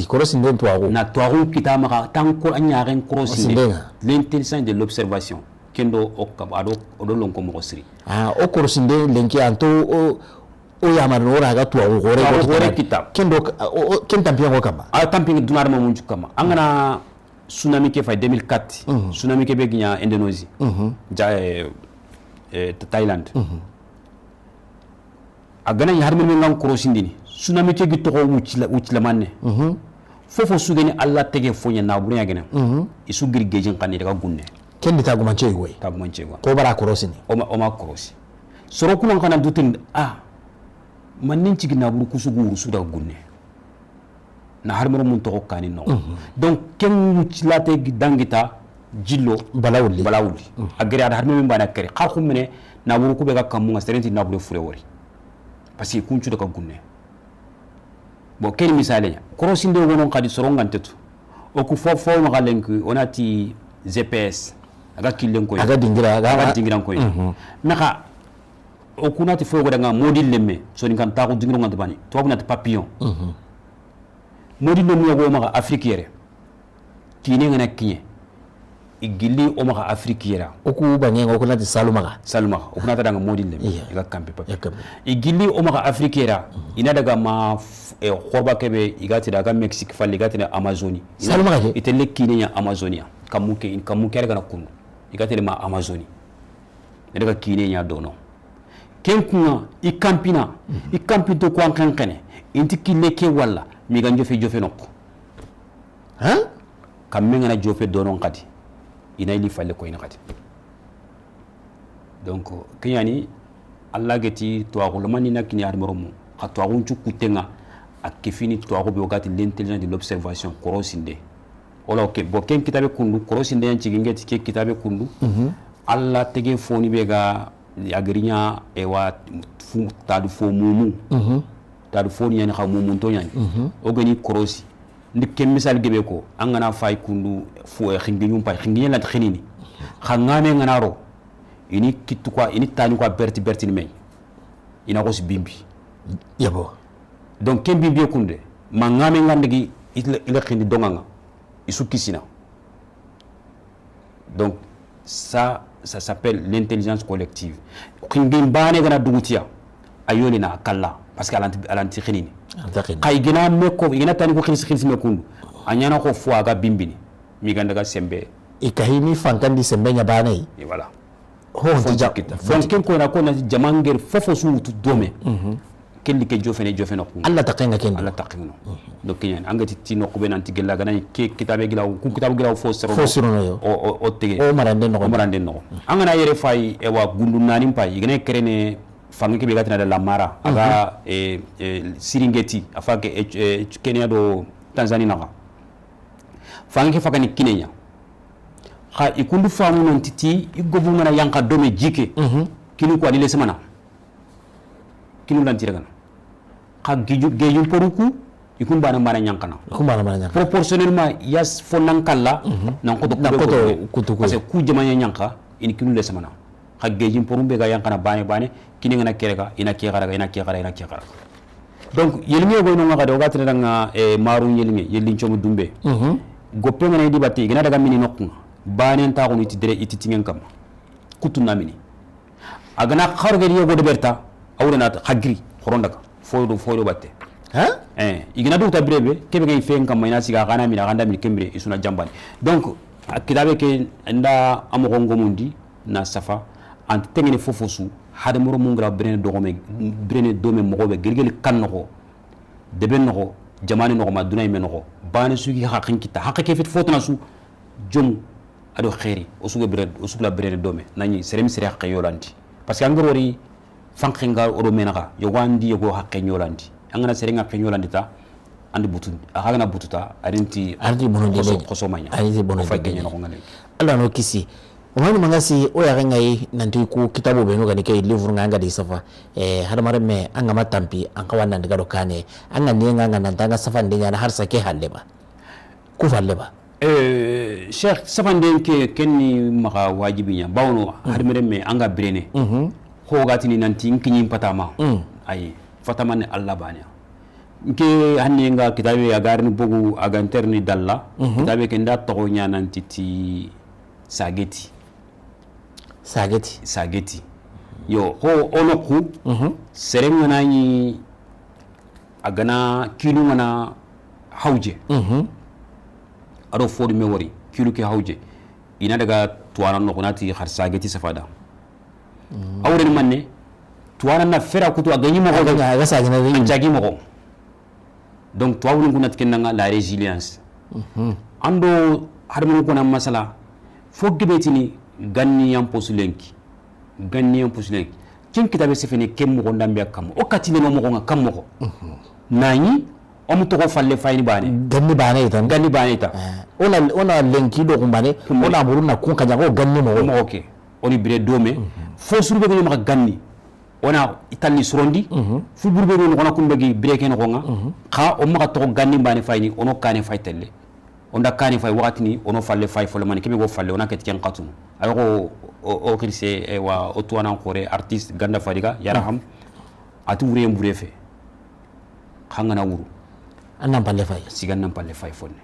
korosinden tuagu na tuagu kitama ka tanko anyaren korosinden l'intelligence de l'observation kendo okab ado odo lonko mo siri o korosinden lenki anto o yamar no raga tuagu gore kitab kendo ken tampia ko kama tamping dunar mo munju kama angana tsunami ke fa 2004 tsunami ke be gnya Indonesia Thailand agana yi harmi ngam korosindini tsunami ke gi to wucila manne fofo sugeni alla tege fonya na bunya gena isu girgejin kanni daga gunne kendi tagumanche goy ko bara korosini o ma korosi soro kunan kana dutin mannin cigi na buru kusugu urusu daga gunne na harmaro mun to kanin no donc ken mucilate dangita jillo balawli agri ada harmi min bana kare kharkhum mene na buru kube ga kamunga serenti na buru fure wori parce que kuncu daga gunne bo ken misale korosinde wonon kadi sorongantetu o ku fofo no galenku onati GPS aga killen ko aga dingira ko naka o kunati fo go daga modil lemme so ni kan ta ko dingiro ngant bani to ko nati papillon modil lemme go maga afrikiere kine ngana kiye igili o maga afrikiera o ku banyengo ko nati saluma o kunata daga modil lemme ga kampe papillon igili o maga afrikiera ina daga ma khorba kebe igati daga mexique falli igati na amazoni saluma ke itelle kine ya amazonia kamuke daga na kunu igati ma amazoni daga kine ya dono kenkuna ikampito ko ankankane inti kille ke walla mi ganjo fe jofe nokko kammenga na jofe donon kadi ina ili falle ko ina kadi donc kiyani alla geti to agul mani nakini admoromu khato agun cukutenga akifini to ago be wakati l'intelligence de l'observation korosinde wala ok bo ken kitabe kundu korosinde yanci ngeti ke kitabe kundu alla tege foni be ga agrinya ewa tadu fo mumu tadu fo ni yani xa mumu to nyani o gani korosi ndi kem misal gebe ko angana fay kundu fo xingi nyum pay xingi la xinini xangame ngana ro ini kitu kwa ini tani kwa berti ni me ina ko bimbi yabo donc kem bimbi kunde mangame ngandigi ile xindi donganga isu kisina donc ça s'appelle l'intelligence collective. Kingin bane gana dugutia ayoli na kala parce que alanti khinini kay gina meko gina tani ko khins mekundu anyana ko fo aga bimbini mi ganda ga sembe ikahini fankandi sembe nya bane et voilà ho tija fonken ko na ko na jamanger fofo suutu dome kelli ke jofene ko alla taqenga ken alla taqenga donc yan angati tino ko benanti gella gana ke kitabe gila ku kitabe gila fo sero yo o tege o marande no angana yere fay e wa gundu nanim pay igene krene fangi ke be gatina de la mara aga siringeti afake Kenya do Tanzania na fangi ke fakani Kenya ha ikundu famu non titi igobu ngana yanka dome jike kinu ko adile semana kinu lantira gana ka geju poruku ikun bana nyankana proportionnellement yas fonan kala nan ko kutu parce que ku jama nyanka in kinu le semana ka geju porumbe ga yankana bane kini ngana kereka ina kegara donc yelmi go no ngaka do gatra nga maru yelin chomu dumbe goppe ngana di batti gina daga mini nokku bane ta ko niti dire ititingen kam kutu namini agana kharga yo go de berta awrena khagri khorondaga fodo batte ha igina do tabrebe kebe ke fen kam mayna siga kana mina ganda mi kembre isuna jambani donc kitabe ke nda amogo ngomundi na safa ant tengene fofosu hade moro mungra brene dome mogobe gelgel kanno debe no jamani no ma dunay meno bani sugi hakin kita hakake fit fotna su jom ado khairi usugla brene dome nani serem sere hakay yolanti parce que angorori fankinga odo menaka yogandi yogo hakay yolanti angana serenga kenyolandi ta andi butu akagana bututa arenti bonondi koso manya arenti bonondi fa kenyo no ngale ala no kisi omani mangasi o ya ngai nanti ku kitabo be no gani ke livre nganga di safa hada marame anga matampi an kawana ndiga do kane anga nenga ngana ndanga safa ndinya na harsa ke halleba ku falleba cheikh safa ndenke kenni maka wajibinya bawno hada marame anga brene ho gatini nanti nkinyi patama ay fatamane Allah banya nke hanne nga kitabe ya garni bogu aga interni dalla kitabe ke nda to nya nanti ti sageti yo ho onoku serenga nani agana kilu mana hauje ado fodi me wori kilu ke hauje ina daga tuwana no kunati har sageti safada awren manne tuwana na fera kutu aganyi mo ga sagina ri jagi mo donc tuwawun kunat kenanga la résilience ando harmu kuna masala fo gibetini ganniyan posulenki kin kitabe sefene kem mo ndambe kam o katine no mo ngam mo nani o mu to ko falle fayni bane ganni bane ta ona lenki do kumbane ona buruna kun kanya ko ganni mo okay oni bire dome fo surbe ko ma ganni ona itali surondi fu burbe no kona kumbegi bire ken ko nga ka o ma to ganni bane fayni ono kane faytelle onda kane fay wakati ni ono falle fay fo man kebe go falle ona ket ken qatun ayo o kirse wa o tuwana kore artiste ganda fadiga yaraham atu wure mbure fe khangana wuru anam palle fay sigan nam palle fay fonne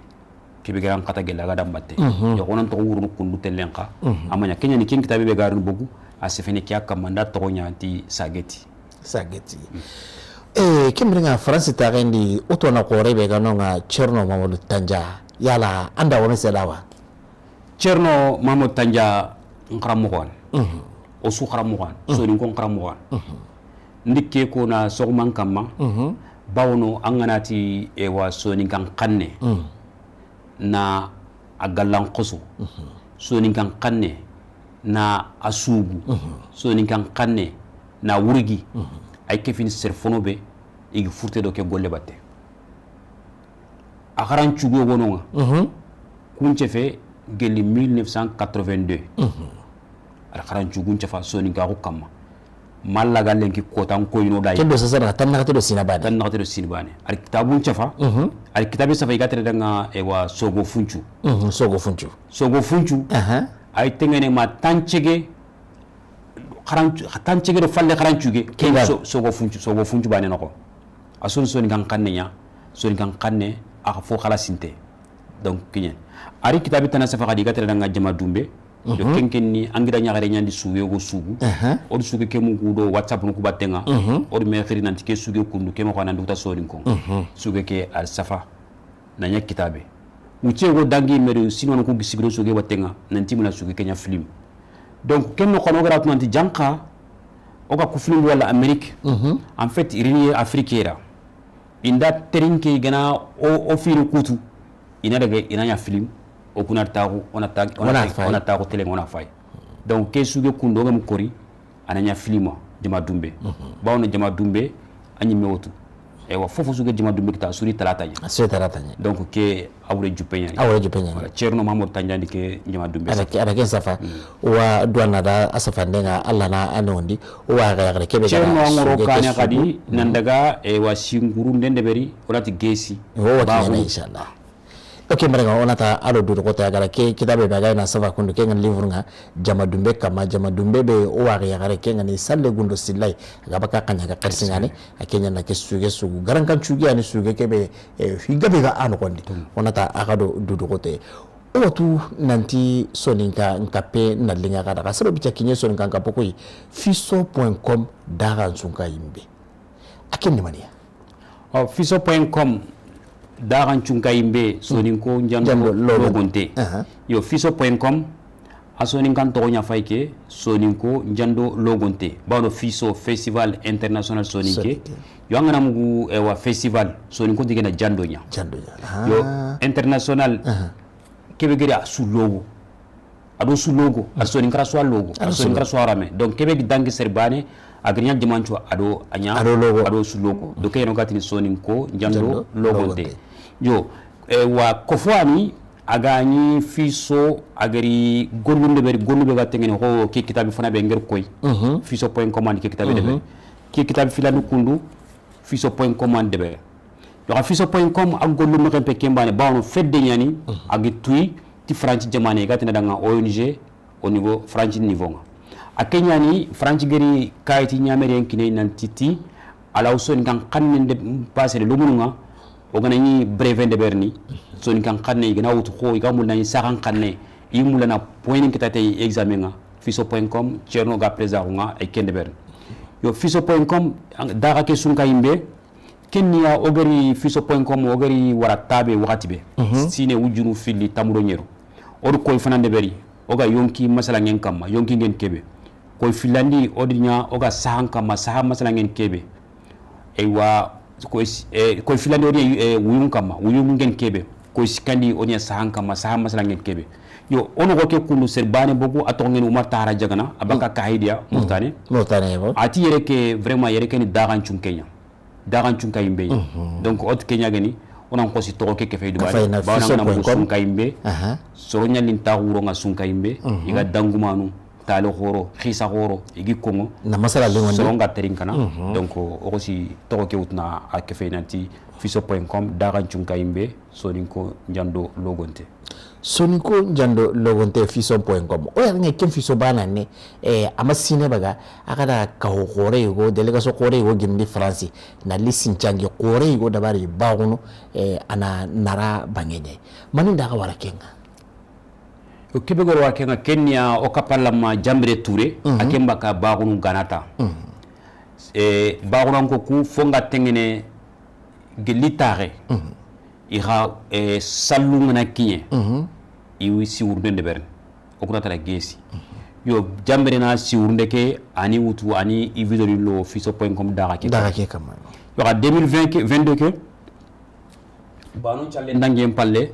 kebe garan kata gella ga dambatte yo konan to wuru kundu telenka amanya kenya ni kin kitabe be garun bogu asefene kya kamanda to nyanti sageti kimringa france tarendi otona kore be ganonga cherno mamadou tanja yala anda wona selawa cherno mamadou tanja ngaramuwan o su ngaramuwan so ni ko ngaramuwan ndikke ko na sogman kamma bawno anganati e wa so ni kan kanne na agallan qosu so ni kan kanne na asugu so ni kan kanne na wurgi ay kefini serfono be igi furte do ke golle batte akaran cugo wononga kunce fe gelli 1982 akaran cugun cefa soni ga ko kamma malla galenki kotan ko yino dai kendo sasa tan na to sinabane al kitabun cefa al kitabe safa igatre danga e wa sogo funchu ay tengene ma tancege tancege do falle karancuge ke sogo funchu bane nako asun soni kan kanne aka fo khala sinte donc kinyen ari kitabe tan safa ga digatre danga jama dumbe do kenken ni angira nyaare nyandi suwe go sugu o sugu ke mu do whatsapp no kubatenga o me khiri nanti ke sugu kundu ke mo ko nan duta sori ko sugu ke al safa na nya kitabe uche go dangi meru sinon ko gisigro sugu batenga nanti muna sugu kenya film donc ken no kono gara tunanti janka o ga ku film wala amerique en fait irini africaine inda terinke gana o firu kutu ina daga ina ya film o kuna tagu ona tagu tele ona fay donc ke suge kundo ngam kori ananya filma jama dumbe bawna jama dumbe anyi mewotu e wa fofo suge jama dumbe ta suri talata nya donc ke awre jupenya wala cerno mamoud tanjandi ke jama dumbe ala ke safa wa duana da asafa ndenga alla na anondi wa ga ke be cerno ngoro kanya kadi nandaga e wa singuru ndende beri olati gesi wa inshallah okay mrenga onata alo do ko ta gara ke kitabe baga na safa kundu ke ngan livre nga jama dumbe kama jama dumbe be o wa ga gara ke ngani salle gundo sillai ga baka kanya ga persingane akenya na ke suge sugu garan kan chugi ani suge ke be higabe ga anu kondi onata akado do ko te o tu nanti soninka nkape na linga ga daga sababu cha kinye soninka nkapokoi fiso.com daga nsunka yimbe akin mania fiso.com daran chunka imbe sonin ko njando logonte yo fiso.com asonin kan to nya fayke sonin ko njando logonte bawno fiso festival international sonin ke yo ngana mugu wa festival sonin ko digena jando nya yo international kebe gari su logo ado su logo asonin kara so logo asonin kara so arame donc kebe dangi serbane agrinya dimancho ado anya ado su logo do kay no gatini sonin ko njando logonte yo wa kofwani agani fiso agari golunde be gatengene ho ke kitabi fana be nger koy fiso.com ani ke kitabi debe ke kitabi filanu kundu fiso.com an debe yo fiso.com ag golunde rempe kembane bawno fedde nyani agi tuy ti franci jamane gatina danga ONG au niveau franci niveau nga akenyani franci geri kayti nyamere enkine nantiti ala usoni kan kannende passer le lumunga o gana ni brevet de berni soni kan kanne gana wutu ko ga mul nani saran kanne yimula na point ki tatay examen nga fiso.com cerno ga présarunga e kende berni yo fiso.com daga ke sun kayimbe kenya ogari fiso.com ogari waratabe wakati be sine wujunu fili tamuro nyero odu koy fanande beri oga yonki masala ngen kamma yonki ngen kebe koy filandi odinya oga sahan kamma sahan masala ngen kebe eywa koy filandi odi wuyum kama wuyum ngen kebe koy sikandi odi sahan kama sahan masala ngen kebe yo ono ko ke kunu serbane bogu atongen umar tara jagana abaka kaidia mutane bo ati yere ke vraiment yere ke ni dagan chunkenya dagan chunka imbe donc ot kenya gani onan ko si to ke ke feydu bari ba na mo sunka imbe so nyalin ta wuro nga sunka imbe iga dangumanu talo horo khisa horo igi kongo na masala le wonde songa terinkana donc o si to ke utna ak fenanti fiso.com daran chunka imbe soninko njando logonte fiso.com o yanga kem fiso bana ne amasine baga akada ka hore yugo delega so hore yugo gindi france na lisin changi hore yugo dabari baguno ana nara bangenye maninda ka wala kenga o kebegor wa kenga kenya o kapalama jambre touré akemba ka bagunu ganata bagunu ko ku fonga tengene gelitare ira salunga na kiye iwi si urde bern o kuna tala gesi yo jambre na si urde ke ani wutu ani ividori lo fiso.com daga ke kama yo 2022 ke banu challe ndangem palle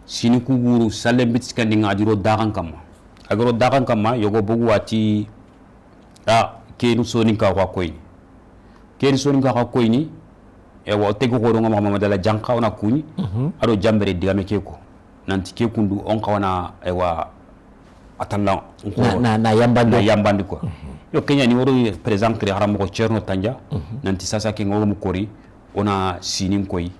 sini kuguru salle bitskandi ngadiro dagan kama agro dagan kama yogo bugu wati kenu soni ka kwa koyni kenu soni ka kwa koyni e wa tego ko ngama mama dala janka ona kuni ado jambere digame keko nanti ke kundu on kawana e wa atalla na yambandi ko yo kenya ni woro president kri haram ko cerno tanja nanti sasa ke ngoro mu kori ona sinin koy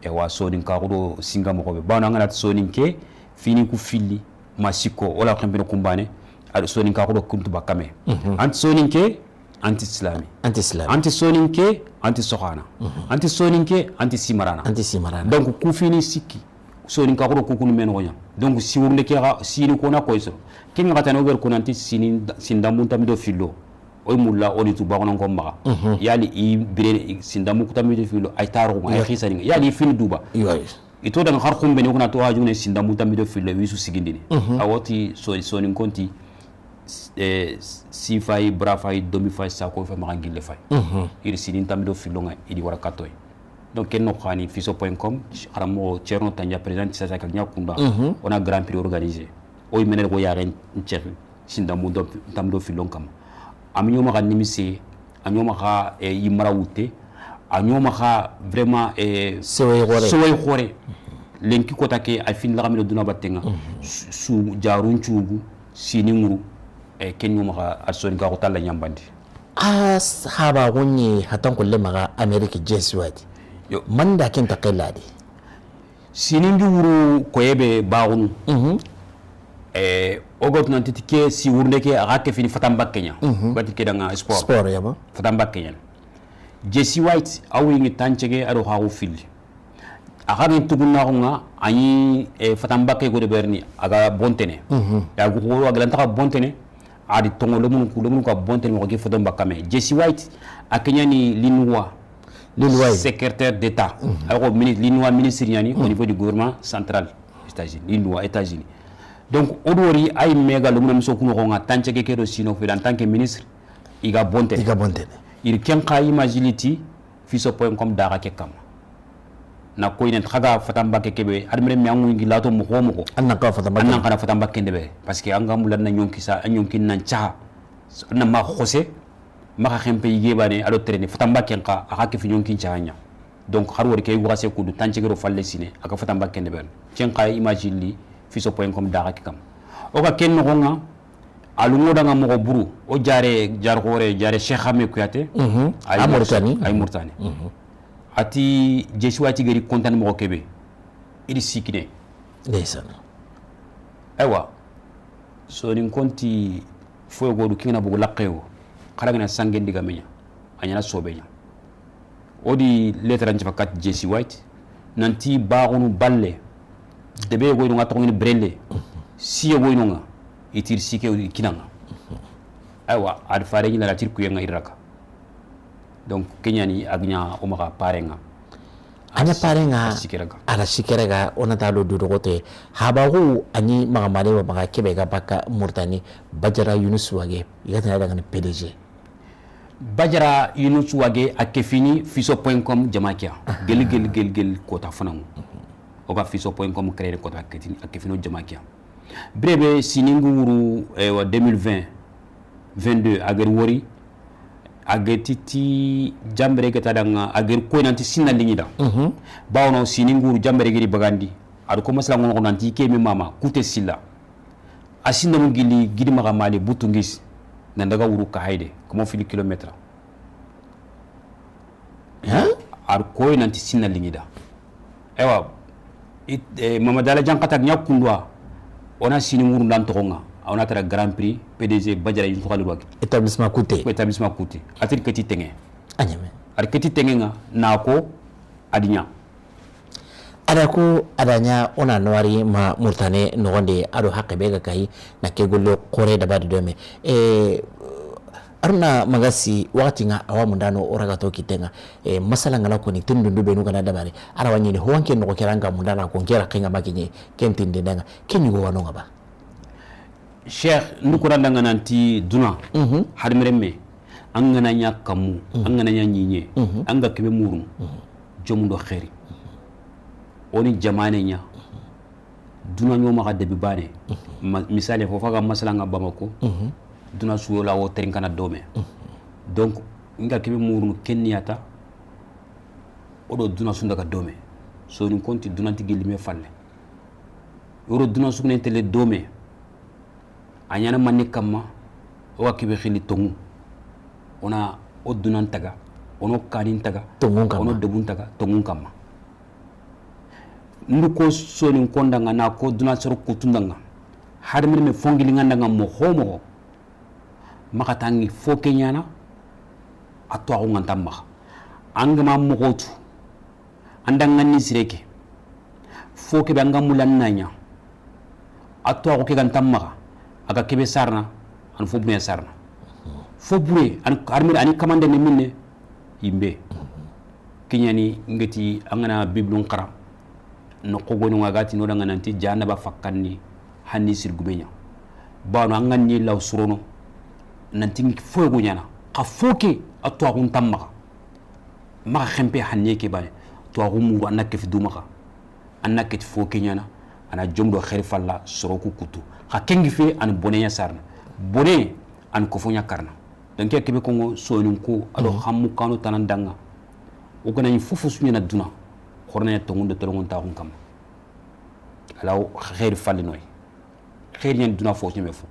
e wa sonin ka ko singa mo ko be bana ngana sonin ke fini ku filli masiko wala khambino kumbane ado sonin ka ko kuntu bakame anti sonin ke anti sonin ke anti sohana anti sonin ke anti simarana donc ku fini sikki sonin ka ko kunu men wonya donc si wurnde ke sini ko na ko iso kin ngata no ber ko nanti sinin sindamun tamido fillo oy mulla oni tu bagonon ko ma yali i bire sindamu ko tamido fillo ay taro ay khisani yali fin duba ito dan har khumbe ni ko na to hajune sindamu tamido fillo wisu sigindini awoti sonin konti si fay bra fay domi fay sa ko fa magangile fay iri sinin tamido fillo nga idi wara katoy donc ken no khani fiso.com aramo cerno tanja president sa ka nyakunda on a grand prix organisé oy menel ko yaren cer sindamu tamido fillo kam aminyo maka nimise anyo maka yimara wute anyo maka vraiment seway khore lenki ko take ay fin la gamilo duna batenga su jarun chugu sini nguru kenyo maka asoni ka ko talla nyambandi haba wonye hatan kulle maka america jesuit yo manda ken takelladi sini nguru ko yebe baawunu ogot nanti ke si wurnde ke aga ke fini fatamba kenya bati ke danga sport yaba fatamba kenya Jesse White awi ngi tanchege ado hawo filli aga ngi tuguna nga ani fatamba ke go de berni aga bontene ya go ko aga lanta bontene adi tongo lo mun ko bontene mo ke fatamba kame Jesse White akenya ni linwa secrétaire d'État alors l'Innoua ministre au niveau du gouvernement central États-Unis donc odori ay mega lumna msokuno ko ngata ke kedo sino fe en tant que ministre iga bonte il kenka imagility fiso.com dara ke kam na ko inen khaga fatamba ke kebe admire mi angu ngi lato mo ko annan kana fatamba ke ndebe parce que anga mulan na nyonki sa nyonki nan cha na ma khose ma khempe yige bane ado traîner fatamba ke ka aka ke fi nyonki chaanya donc har wori kay wase ko du tanche gero falle sine aka fatamba ke ndebe kenka imagility fiso.com dara ke kam o ka ken no nga alungo danga mo buru o jare Cheikh Ahmed Kouyaté ay Mauritanie ati jesuati gari kontan mo kebe idi sikine ndeysaan aywa so nin konti fo go du kina bugu laqewo kala ngana sangen diga menya anyana sobenya odi lettre nti fakat jesi white nanti baagunu balle debe go nga to ngini brelle siye go nga itir sike kinanga aywa ad fare ni la tir kuyenga iraka donc kenyani agnya omaka parenga anya parenga ala sikerega onata do dogote habaru ani magamale wa maka kebega baka Mauritanie Badjara Younouss Wagué yata daga ni PDG Badjara Younouss Wagué akefini fiso.com jamakia gel kota fanangu oka fiso.com créer kota akefino jamakia brebe siningu wuru wa 2020 22 agar wori agetiti jambere geta danga agar ko nanti sinna lingida bawno siningu jambere giri bagandi adu ko masla ngon nanti ke mi mama kute silla asinna mu gili gidi maga mali butungis nan daga wuru ka hayde ko fili kilometre ar ko nanti sinna lingida ewa mama dala jankata nyakundwa ona siningu ndan tokonga on a tara Grand Prix PDG Badjara Younouss Wagué établissement Kouté atir keti tenge anyame ar keti tenge nga nako adinya adako adanya ona noari ma Mauritanie nogonde ado hakke bega kai na kegollo kore da badi dome aruna magasi wakati nga awamu ndano oraga to kitenga masala ngala ko ni tindundu benu kana dabare ara wanyini ho wanke no keranga mundana ko ngera kenga makinye kentinde ndanga kenyugo wanonga ba Cheikh nukuranda nanti duna hadmereme angana nya kamu angana nya nyinye anga kebe muru jomundo khairi oni jamane nya duna nyoma ga debi bane misale fo faga masala nga bamako duna suyo la wo trinkana dome donc nga kebe muru kenniyata odo duna sunda ka dome so ni konti duna tigilime falle yoro duna sukune tele dome anyana manni kamma o akibe khili tongu ona odunan taga ono kanin taga ono debun taga tongun kamma nduko soni kondanga na ko duna soro kutundanga hadmir me fongili ngandanga mo homo makatangi fo kenyana atwa ko ngantamma angama mo gotu andanga ni sireke fo ke banga mulananya atwa ko ke gantamma aga kebe sarna an fo bune sarna fo bure an armir ani kamande ne minne yimbe kinyani ngati angana biblon qara no qogonu ngati no danga nanti janaba fakkanni hanni sirgubenya bano angani law surono nanti fo go nyana ka foke atwa gun tamma ma khempe hanni ke bane to gumu annake fi dumaka annake foke nyana ana jomdo khair falla soroku kutu ha kengi fe an bonenya sarna bone an kofonya karna donc kebe kongo sonun ko ado hammu kanu tanandanga o gana ni fufu sunya na duna khorna to ngondo to ngonta ko kam alaw khair falli noy khair nyen duna fo nyeme fo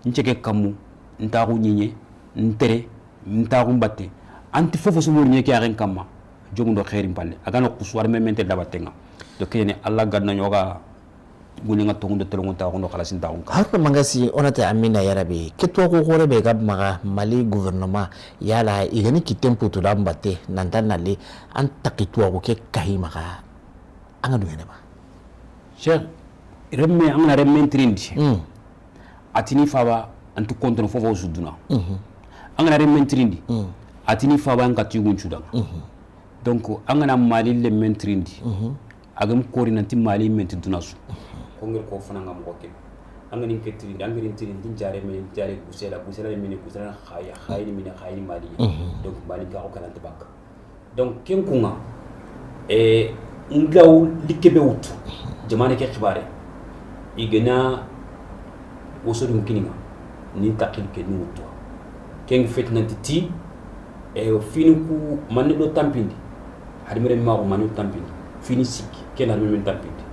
nceke kamu nta ko nyinye ntere nta ko batte anti fufu sumur nyeke aren kamma jomdo khair palle agano kuswar memente dabatenga donc kene alla ganna nyoga guni nga tongu de telongo ta ko khala sin ta ko harpa mangasi onata amina yarabe ketwa ko gore be gab maga mali gouvernement yala igani kitempo to lambate nandana le an takitwa ko ke kahima ka anga duene ba cheikh remme angana remme trindi atini faba antu kontro fofo suduna angana remme trindi atini faba an katigun chuda donc an kana mali le mentrindi agam kori nanti mali menti dunasu ko ngir ko fana ngam ko ke an ngani ketri an ngari tirindi jare men jare busela le men kusela khaya ni mali donc mali ga ko kana tabak donc ken kunga ngaw likebe wutu jamane ke khibare igena wosodum kininga ni takil ke ni wutu ken fet nanti ti fini ku manne do tampindi hadimere ma ko manne tampindi fini siki ken har men tampindi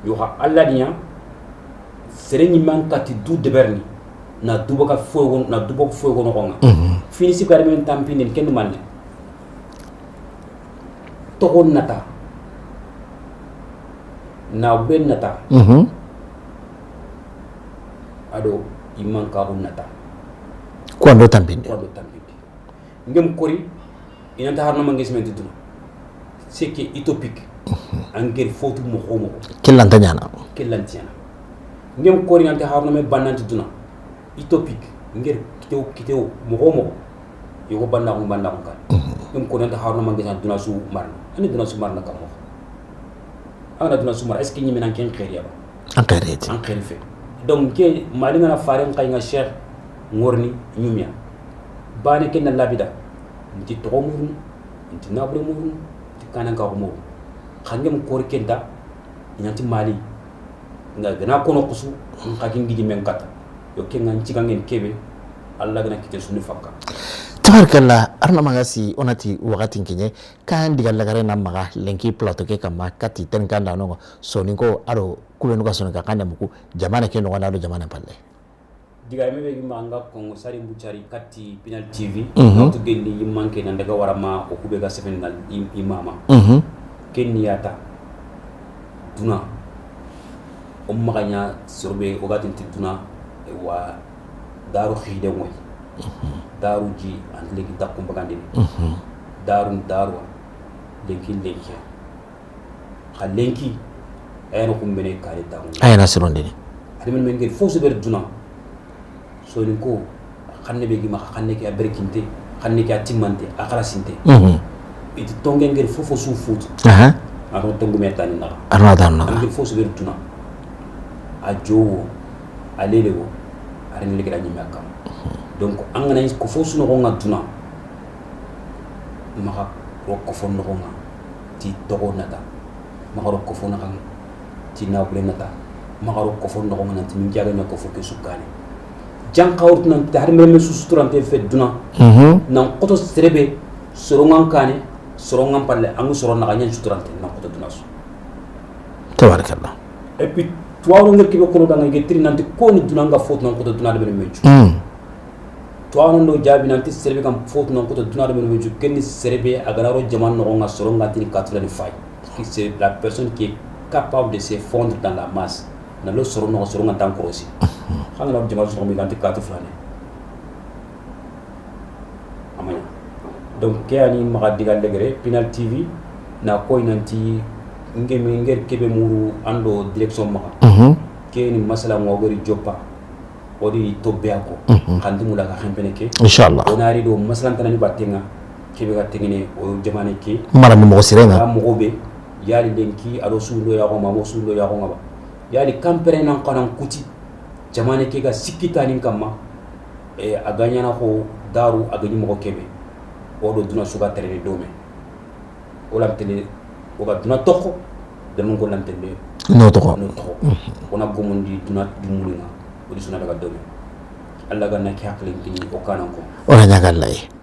yo ha alla dinya sereni man kati du deberni na dubaka fogo no konga fini siki har men tampindi ken manne to nata na ben nata ado imman ka nata quando tampindi ngem kori inanta harna mangesment duna seke utopique angel fotu mo homo kelantanyana ngem kori inanta harna me bananti duna utopique ngel kiteo mo homo yogo banna ko kan ngem kori inanta harna mangesant duna su marna ani duna su marna kamo ana duna su marna est ce que nyime nan ken khiriya ba an khirife donc ke mali ngana faren kay nga cheikh ngorni nyumia bane ken labida nti togomu nti nabremu nti kananga ko mo khangem kor kenta nyanti mali nga gana kono kusu ngaki ngiji men kata yo ken nganci gangen kebe alla gana kite sunu fakka tabarakallah arna magasi onati wakati kinye kan digal lagare na maga lenki plateau ke kama kati ten kanda no soninko aro kubenu ka soninka kanda muku jamana ke no wana do jamana palle diga mebe manga kongo sari mbuchari kati Pinal TV to gelli yimanke nan daga warama o kube ga sevenal imama keniyata duna o maganya surbe o gatin duna wa daru khide moy daru ji an legi takkum bagande daru lenki khalenki ayno kumbene kare tamu ayna sironde hadimen men ngel fosu ber duna soni ko xanne be gima xanne ke aberkinte xanne ke atimante akara sinte iti tongen ngel fofo su futu aro tongu metani na arna ngel fosu ber tuna a jowo a lelewo arin legera nyima kam donc angana ko fosu no nga tuna maka rokko fon no nga ti togo nata maka rokko fon nga ti nawle nata maka rokko fon no nga ti mi jaga nyako fo ke sukane jankawrt nan tarmere me suturante fe duna nan qoto serebe sorongan kane sorongan palle angu soron na ganyan suturante nan qoto duna su tabarakallah et puis tuwawo ngel kibe kono danga getri nanti ko ni duna nga fot nan qoto duna de be meju tuwawo ndo jabi nanti serebe kam fot nan qoto duna de be meju kenni serebe agararo jaman no nga soronga tini katula ni fay c'est la personne qui est capable de se fondre dans la masse na lo soron no soronga tan krosi xanga la jamal so mi ganti katu flane amanya donc ke ani ma digal legere Pinal TV na koy nanti ngem kebe muru ando direction ma ke ni masala mo gori joppa odi tobbe ako xandi mu la ka xempene ke inshallah onari do masalan tanani battenga kebe ga tegene o jamane ke mara mo sirenga mo be yali denki ado sundo ya ko ma mo sundo ya ko ngaba yali kampere nan kanan kuti jamane ke ga sikitani kamma aganya na ko daru agani mo kebe o do duna suga tere dome o lam tele o ga duna toko de mon ko lam tele no toko ona gomundi duna dimulina o di suna daga dome alla ga na ki hakle kini o kanan ko ora nyagalle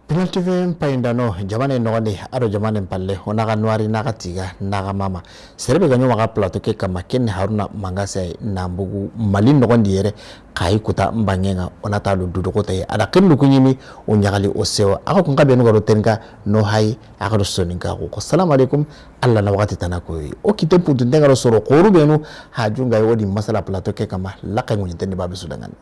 Pinal TV paindano jamane nogoni aro jamane palle onaga nwari naga tiga naga mama serebe ganyo waga plateau ke kama ken haruna mangase nambugu mali nogondi yere kai kuta mbangenga onata lu dudu kota ye ada ken lukunyimi onyagali osewa aka kunga benu garo tenka no hai aka soninga ko assalamu alaikum alla na wakati tanako o kitempu tundenga soro koru benu hajunga yodi masala plateau ke kama lakai munyi tende babe sudangan